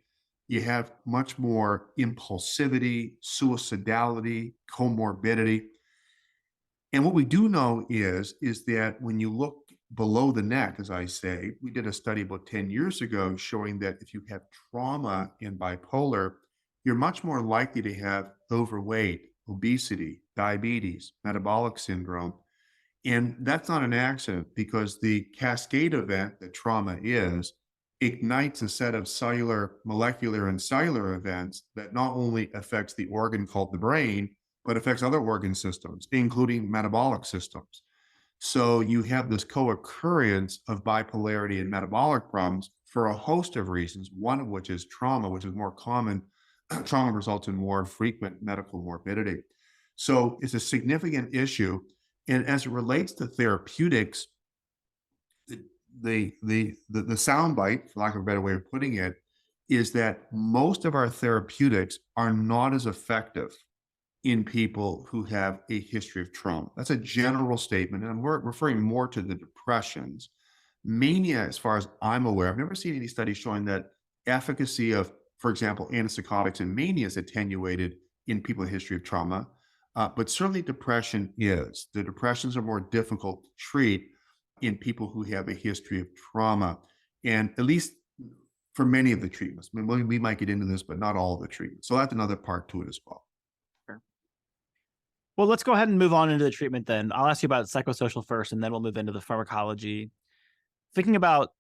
You have much more impulsivity, suicidality, comorbidity. And what we do know is that when you look below the neck, as I say, we did a study about 10 years ago showing that if you have trauma in bipolar, you're much more likely to have overweight, obesity, diabetes, metabolic syndrome. And that's not an accident because the cascade event that trauma is ignites a set of cellular, molecular, and cellular events that not only affects the organ called the brain, but affects other organ systems, including metabolic systems. So you have this co-occurrence of bipolarity and metabolic problems for a host of reasons, one of which is trauma, which is more common. Trauma results in more frequent medical morbidity. So it's a significant issue. And as it relates to therapeutics, the soundbite, for lack of a better way of putting it, is that most of our therapeutics are not as effective in people who have a history of trauma. That's a general statement, and we're referring more to the depressions. Mania, as far as I'm aware, I've never seen any studies showing that efficacy of, for example, antipsychotics in mania is attenuated in people with a history of trauma. But certainly depression is. The depressions are more difficult to treat in people who have a history of trauma. And at least for many of the treatments, I mean, we might get into this, but not all of the treatments. So that's another part to it as well. sure. Well, let's go ahead and move on into the treatment then. I'll ask you about psychosocial first, and then we'll move into the pharmacology. Thinking about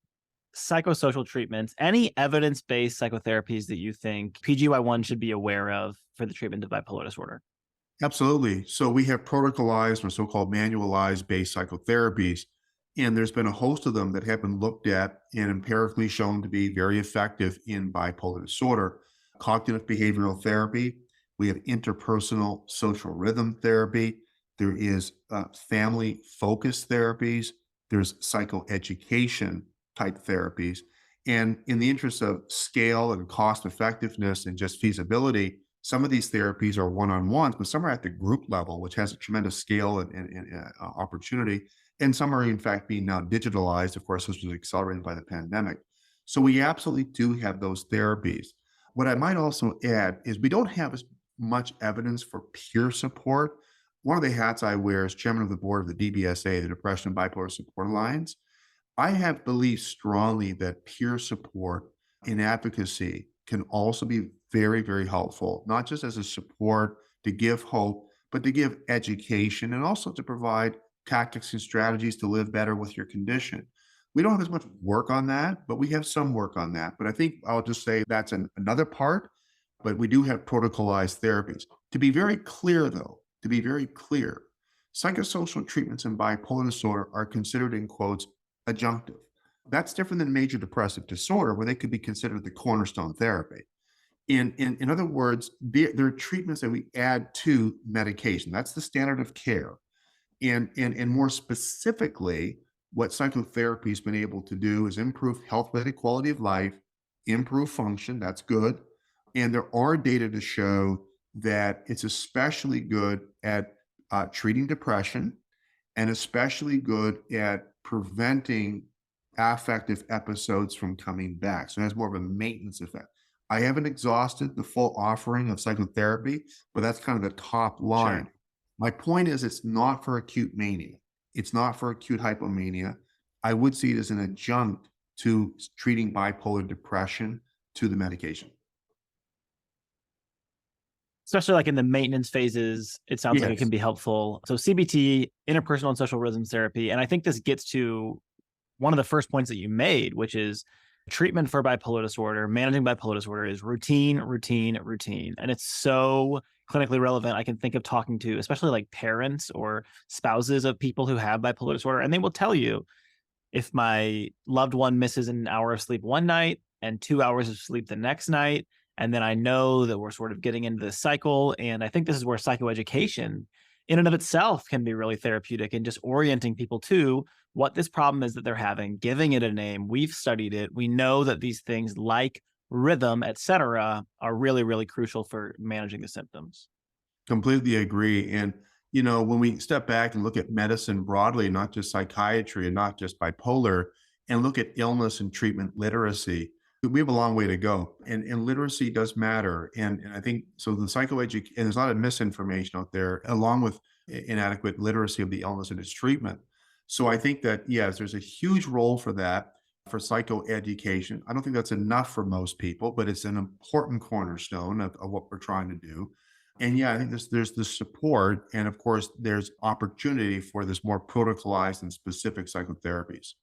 psychosocial treatments, any evidence-based psychotherapies that you think PGY1 should be aware of for the treatment of bipolar disorder? Absolutely. So we have protocolized or so-called manualized based psychotherapies, and there's been a host of them that have been looked at and empirically shown to be very effective in bipolar disorder. Cognitive behavioral therapy, we have interpersonal social rhythm therapy, there is family focused therapies, there's psychoeducation type therapies. And in the interest of scale and cost effectiveness and just feasibility, some of these therapies are one-on-ones, but some are at the group level, which has a tremendous scale and opportunity. And some are in fact being now digitalized. Of course, this was accelerated by the pandemic. So we absolutely do have those therapies. What I might also add is we don't have as much evidence for peer support. One of the hats I wear as chairman of the board of the DBSA, the Depression and Bipolar Support Alliance. I have believed strongly that peer support in advocacy can also be very, very helpful, not just as a support to give hope, but to give education and also to provide tactics and strategies to live better with your condition. We don't have as much work on that, but we have some work on that. But I think I'll just say that's another part, but we do have protocolized therapies. To be very clear, though, to be very clear, psychosocial treatments in bipolar disorder are considered, in quotes, adjunctive. That's different than major depressive disorder, where they could be considered the cornerstone therapy. In other words, there are treatments that we add to medication. That's the standard of care. And more specifically, what psychotherapy has been able to do is improve health-related quality of life, improve function. That's good. And there are data to show that it's especially good at treating depression and especially good at preventing affective episodes from coming back. So it has more of a maintenance effect. I haven't exhausted the full offering of psychotherapy, but that's kind of the top line. Sure. My point is it's not for acute mania. It's not for acute hypomania. I would see it as an adjunct to treating bipolar depression to the medication. Especially like in the maintenance phases, it sounds like it Yes. can be helpful. So CBT, interpersonal and social rhythms therapy. And I think this gets to one of the first points that you made, which is treatment for bipolar disorder, managing bipolar disorder is routine, routine, routine. And it's so clinically relevant. I can think of talking to, especially like parents or spouses of people who have bipolar disorder, and they will tell you, if my loved one misses an hour of sleep one night and 2 hours of sleep the next night, and then I know that we're sort of getting into this cycle. And I think this is where psychoeducation in and of itself can be really therapeutic and just orienting people to what this problem is that they're having, giving it a name. We've studied it. We know that these things like rhythm, et cetera, are really, really crucial for managing the symptoms. Completely agree. And, you know, when we step back and look at medicine broadly, not just psychiatry and not just bipolar, and look at illness and treatment literacy, we have a long way to go. And literacy does matter. And I think so the psychoeducation, and there's a lot of misinformation out there, along with inadequate literacy of the illness and its treatment. So I think that, yes, there's a huge role for that, for psychoeducation. I don't think that's enough for most people, but it's an important cornerstone of what we're trying to do. And yeah, I think there's the support, and of course, there's opportunity for this more protocolized and specific psychotherapies.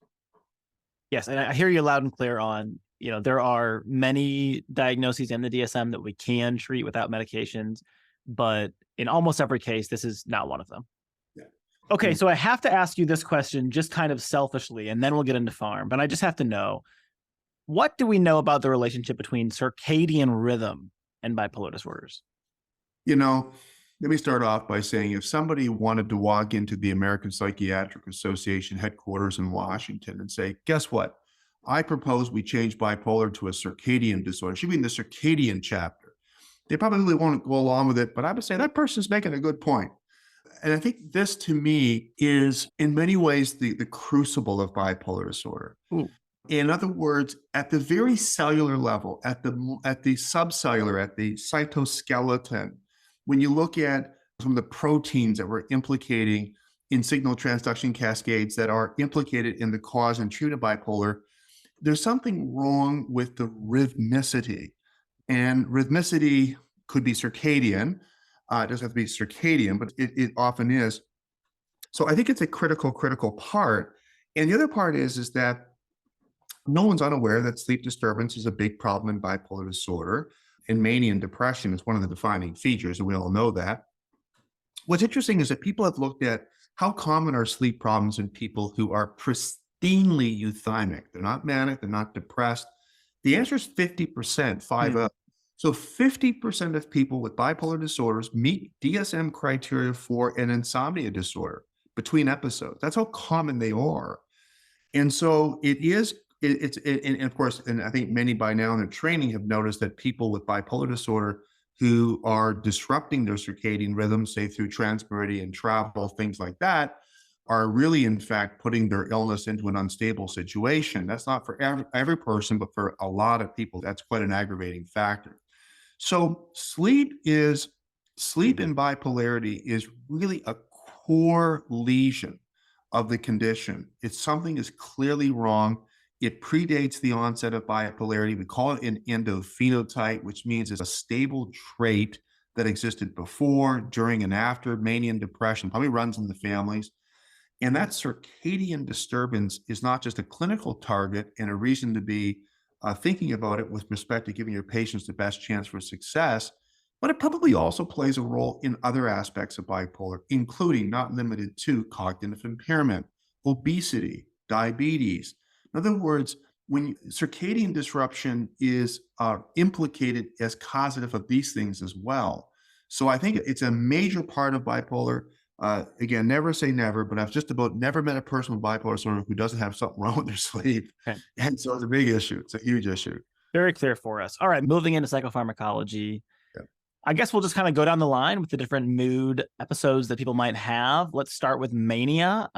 Yes, and I hear you loud and clear on, there are many diagnoses in the DSM that we can treat without medications, but in almost every case, this is not one of them. Yeah. Okay, so I have to ask you this question just kind of selfishly, and then we'll get into pharm. But I just have to know, what do we know about the relationship between circadian rhythm and bipolar disorders? You know, let me start off by saying if somebody wanted to walk into the American Psychiatric Association headquarters in Washington and say, guess what? I propose we change bipolar to a circadian disorder. It should be in the circadian chapter. They probably won't go along with it, but I would say that person's making a good point. And I think this, to me, is in many ways the crucible of bipolar disorder. Ooh. In other words, at the very cellular level, at the subcellular, at the cytoskeleton, when you look at some of the proteins that we're implicating in signal transduction cascades that are implicated in the cause and treatment of bipolar, there's something wrong with the rhythmicity. And rhythmicity could be circadian. It doesn't have to be circadian, but it often is. So I think it's a critical part. And the other part is that no one's unaware that sleep disturbance is a big problem in bipolar disorder. And mania and depression is one of the defining features, and we all know that. What's interesting is that people have looked at how common are sleep problems in people who are pristinely euthymic. They're not manic, they're not depressed. The answer is 50%, 50. So 50% of people with bipolar disorders meet DSM criteria for an insomnia disorder between episodes. That's how common they are. And so and of course, and I think many by now in their training have noticed that people with bipolar disorder who are disrupting their circadian rhythm, say through transmeridian travel, things like that, are really, in fact, putting their illness into an unstable situation. That's not for every person, but for a lot of people, that's quite an aggravating factor. So sleep in bipolarity is really a core lesion of the condition. It's something is clearly wrong. It predates the onset of bipolarity. We call it an endophenotype, which means it's a stable trait that existed before, during, and after mania and depression, probably runs in the families. And that circadian disturbance is not just a clinical target and a reason to be thinking about it with respect to giving your patients the best chance for success, but it probably also plays a role in other aspects of bipolar, including, not limited to, cognitive impairment, obesity, diabetes. In other words, when circadian disruption is implicated as causative of these things as well. So I think it's a major part of bipolar. Again, never say never, but I've just about never met a person with bipolar disorder who doesn't have something wrong with their sleep. Okay. And so it's a big issue. It's a huge issue. Very clear for us. All right, moving into psychopharmacology. Yeah. I guess we'll just kind of go down the line with the different mood episodes that people might have. Let's start with mania.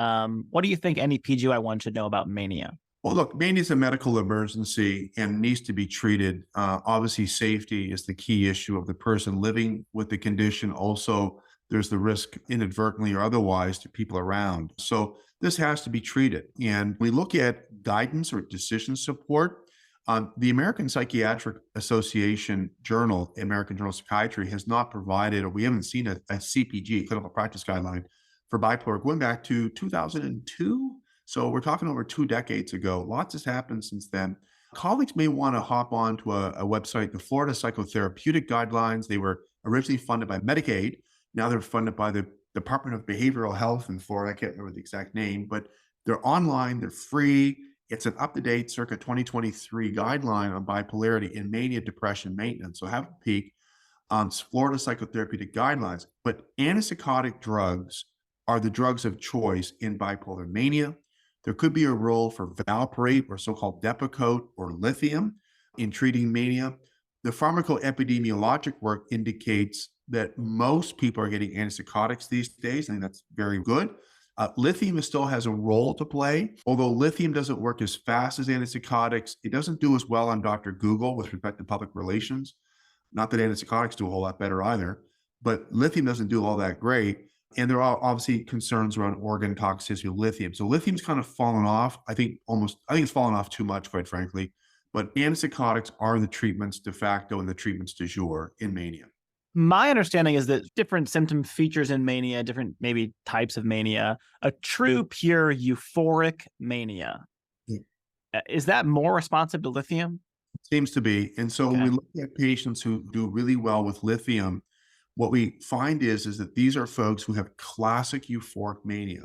What do you think any PGY1 should know about mania? Well, look, mania is a medical emergency and needs to be treated. Obviously, safety is the key issue of the person living with the condition. Also, there's the risk inadvertently or otherwise to people around. So this has to be treated. And we look at guidance or decision support. The American Psychiatric Association Journal, American Journal of Psychiatry, has not provided, or we haven't seen a CPG, clinical practice guideline, for bipolar going back to 2002. So we're talking over 2 decades ago. Lots has happened since then. Colleagues may want to hop on to a website, the Florida Psychotherapeutic Guidelines. They were originally funded by Medicaid. Now they're funded by the Department of Behavioral Health in Florida. I can't remember the exact name, but they're online, they're free. It's an up-to-date circa 2023 guideline on bipolarity and mania depression maintenance. So have a peek on Florida Psychotherapeutic Guidelines. But antipsychotic drugs are the drugs of choice in bipolar mania. There could be a role for valproate or so-called Depakote or lithium in treating mania. The pharmacoepidemiologic work indicates that most people are getting antipsychotics these days. I think that's very good. Lithium still has a role to play. Although lithium doesn't work as fast as antipsychotics, it doesn't do as well on Dr. Google with respect to public relations. Not that antipsychotics do a whole lot better either, but lithium doesn't do all that great. And there are obviously concerns around organ toxicity with lithium. So lithium's kind of fallen off. I think it's fallen off too much, quite frankly. But antipsychotics are the treatments de facto and the treatments du jour in mania. My understanding is that different symptom features in mania, different maybe types of mania, a true pure euphoric mania. Yeah. Is that more responsive to lithium? Seems to be. And so when we look at patients who do really well with lithium, what we find is that these are folks who have classic euphoric mania.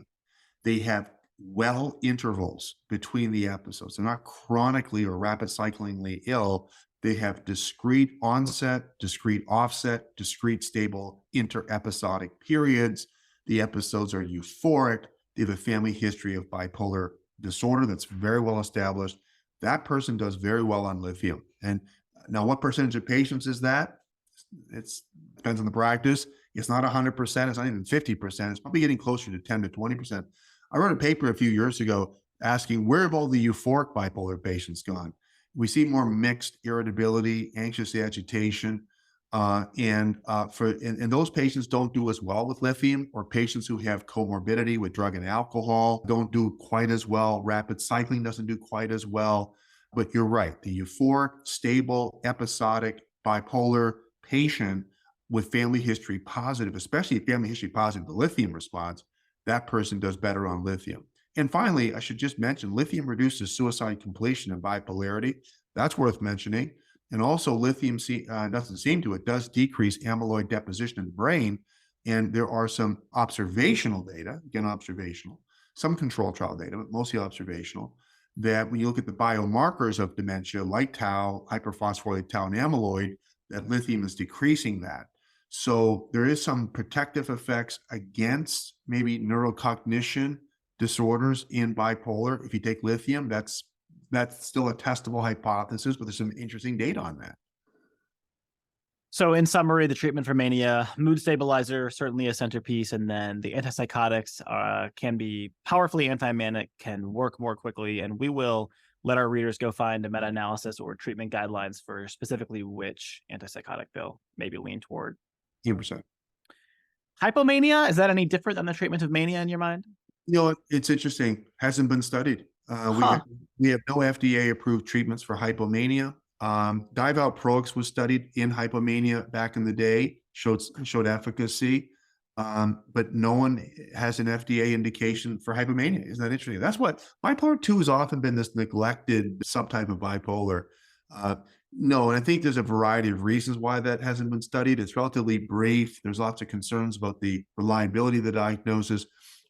They have well intervals between the episodes. They're not chronically or rapid cyclingly ill. They have discrete onset, discrete offset, discrete stable inter-episodic periods. The episodes are euphoric. They have a family history of bipolar disorder that's very well established. That person does very well on lithium. And now what percentage of patients is that? It depends on the practice. It's not 100%. It's not even 50%. It's probably getting closer to 10 to 20%. I wrote a paper a few years ago asking, where have all the euphoric bipolar patients gone? We see more mixed irritability, anxious agitation, and those patients don't do as well with lithium, or patients who have comorbidity with drug and alcohol don't do quite as well. Rapid cycling doesn't do quite as well. But you're right, the euphoric, stable, episodic, bipolar patient with family history positive, especially family history positive, the lithium response, that person does better on lithium. And finally, I should just mention, lithium reduces suicide completion and bipolarity. That's worth mentioning. And also lithium does decrease amyloid deposition in the brain. And there are some observational data, again, observational, some control trial data, but mostly observational, that when you look at the biomarkers of dementia, like tau, hyperphosphorylated tau, and amyloid, that lithium is decreasing that. So there is some protective effects against maybe neurocognition disorders in bipolar. If you take lithium, that's still a testable hypothesis, but there's some interesting data on that. So in summary, the treatment for mania, mood stabilizer, certainly a centerpiece, and then the antipsychotics can be powerfully anti-manic, can work more quickly, and we will let our readers go find a meta-analysis or treatment guidelines for specifically which antipsychotic they'll maybe lean toward. 100%. Hypomania, is that any different than the treatment of mania in your mind? It's interesting. Hasn't been studied. Huh. We have no FDA-approved treatments for hypomania. Divalproex was studied in hypomania back in the day, showed efficacy, but no one has an FDA indication for hypomania. Isn't that interesting? That's what bipolar 2 has often been, this neglected subtype of bipolar. No, and I think there's a variety of reasons why that hasn't been studied. It's relatively brief. There's lots of concerns about the reliability of the diagnosis,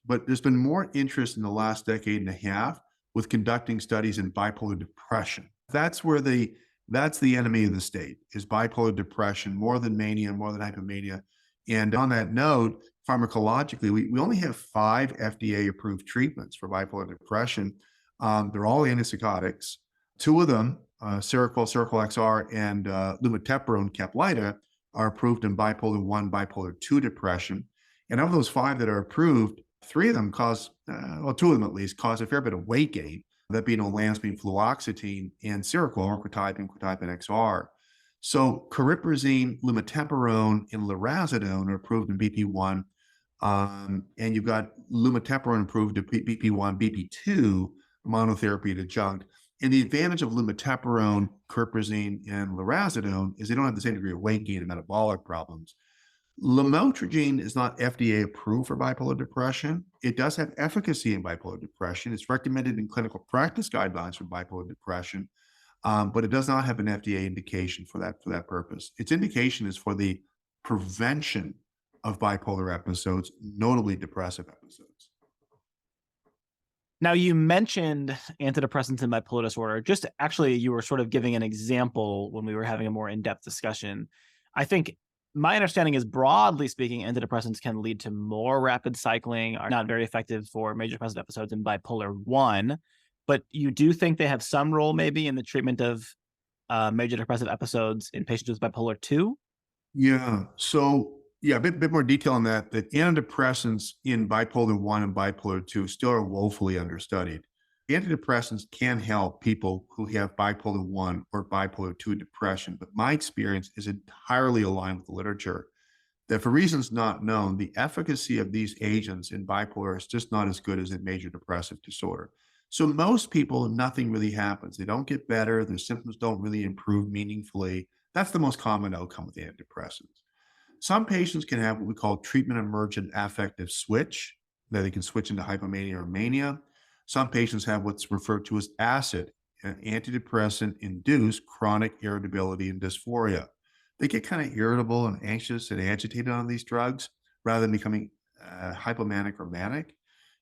but there's been more interest in the last decade and a half with conducting studies in bipolar depression. That's the enemy of the state, is bipolar depression, more than mania, more than hypomania. And on that note, pharmacologically, we only have 5 FDA-approved treatments for bipolar depression. They're all antipsychotics. 2 of them, Seroquel, Seroquel XR, and lumateperone, Caplyta, are approved in bipolar 1, bipolar 2 depression. And of those 5 that are approved, 3 of them cause, 2 of them at least, cause a fair bit of weight gain, that being olanzapine, fluoxetine, and Seroquel, or quetiapine XR. So cariprazine, lumateperone, and lurasidone are approved in BP1, and you've got lumateperone approved at BP1, BP2, monotherapy adjunct. And the advantage of lumateperone, cariprazine, and lurasidone is they don't have the same degree of weight gain and metabolic problems. Lamotrigine is not FDA approved for bipolar depression. It does have efficacy in bipolar depression. It's recommended in clinical practice guidelines for bipolar depression, but it does not have an FDA indication for that purpose. Its indication is for the prevention of bipolar episodes, notably depressive episodes. Now, you mentioned antidepressants in bipolar disorder. Just actually, you were sort of giving an example when we were having a more in-depth discussion. I think my understanding is, broadly speaking, antidepressants can lead to more rapid cycling, are not very effective for major depressive episodes in bipolar 1, but you do think they have some role maybe in the treatment of major depressive episodes in patients with bipolar 2? Yeah. So, a bit more detail on that antidepressants in bipolar 1 and bipolar 2 still are woefully understudied. Antidepressants can help people who have bipolar 1 or bipolar 2 depression, but my experience is entirely aligned with the literature that, for reasons not known, the efficacy of these agents in bipolar is just not as good as in major depressive disorder. So most people, nothing really happens. They don't get better. Their symptoms don't really improve meaningfully. That's the most common outcome with antidepressants. Some patients can have what we call treatment emergent affective switch, that they can switch into hypomania or mania. Some patients have what's referred to as acid, antidepressant-induced chronic irritability and dysphoria. They get kind of irritable and anxious and agitated on these drugs rather than becoming hypomanic or manic.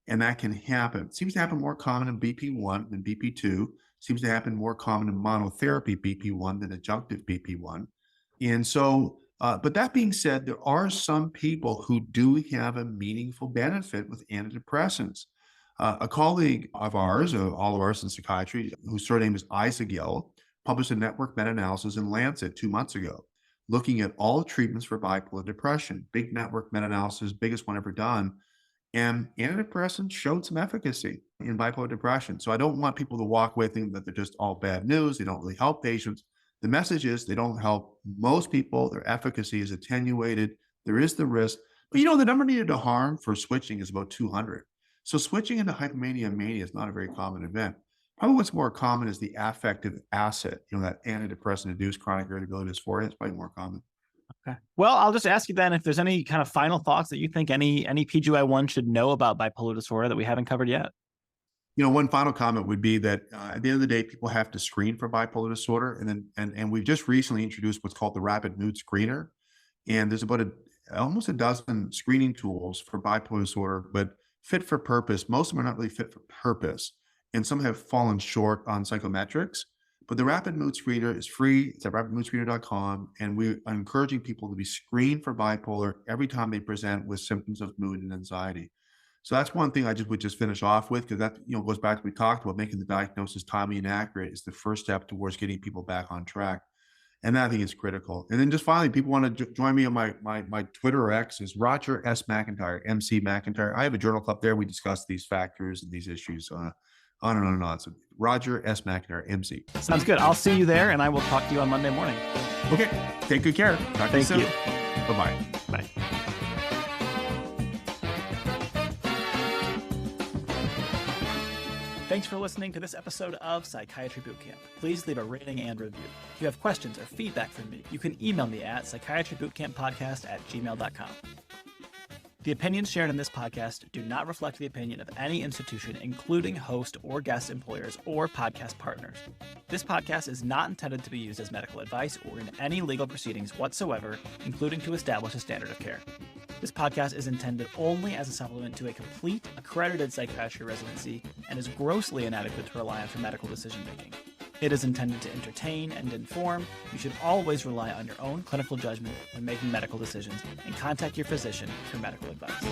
And that can happen. It seems to happen more common in BP1 than BP2. Seems to happen more common in monotherapy BP1 than adjunctive BP1. And so, but that being said, there are some people who do have a meaningful benefit with antidepressants. A colleague of ours, all of ours in psychiatry, whose surname is Isagil, published a network meta-analysis in Lancet 2 months ago, looking at all treatments for bipolar depression. Big network meta-analysis, biggest one ever done. And antidepressants showed some efficacy in bipolar depression. So I don't want people to walk away thinking that they're just all bad news. They don't really help patients. The message is they don't help most people. Their efficacy is attenuated. There is the risk. But the number needed to harm for switching is about 200. So switching into hypomania and mania is not a very common event. Probably what's more common is the affective acid, that antidepressant-induced chronic irritability dysphoria. It's probably more common. Okay. Well, I'll just ask you then if there's any kind of final thoughts that you think any PGY1 should know about bipolar disorder that we haven't covered yet. One final comment would be that at the end of the day, people have to screen for bipolar disorder, and we've just recently introduced what's called the Rapid Mood Screener, and there's about almost a dozen screening tools for bipolar disorder, but fit for purpose. Most of them are not really fit for purpose, and some have fallen short on psychometrics. But the Rapid Mood Screener is free. It's at rapidmoodscreener.com, and we are encouraging people to be screened for bipolar every time they present with symptoms of mood and anxiety. So that's one thing I would just finish off with, because that goes back to what we talked about. Making the diagnosis timely and accurate is the first step towards getting people back on track. And that I think is critical. And then just finally, people want to join me on my Twitter or X is Roger S. McIntyre, MC McIntyre. I have a journal club there. We discuss these factors and these issues on and on and on. So Roger S. McIntyre, MC. Sounds good. I'll see you there, and I will talk to you on Monday morning. Okay. Take good care. Talk to you soon. Thank you. Bye-bye. Bye. Thanks for listening to this episode of Psychiatry Boot Camp. Please leave a rating and review. If you have questions or feedback for me, you can email me at psychiatrybootcamppodcast@gmail.com. The opinions shared in this podcast do not reflect the opinion of any institution, including host or guest employers or podcast partners. This podcast is not intended to be used as medical advice or in any legal proceedings whatsoever, including to establish a standard of care. This podcast is intended only as a supplement to a complete accredited psychiatry residency and is grossly inadequate to rely on for medical decision-making. It is intended to entertain and inform. You should always rely on your own clinical judgment when making medical decisions and contact your physician for medical advice.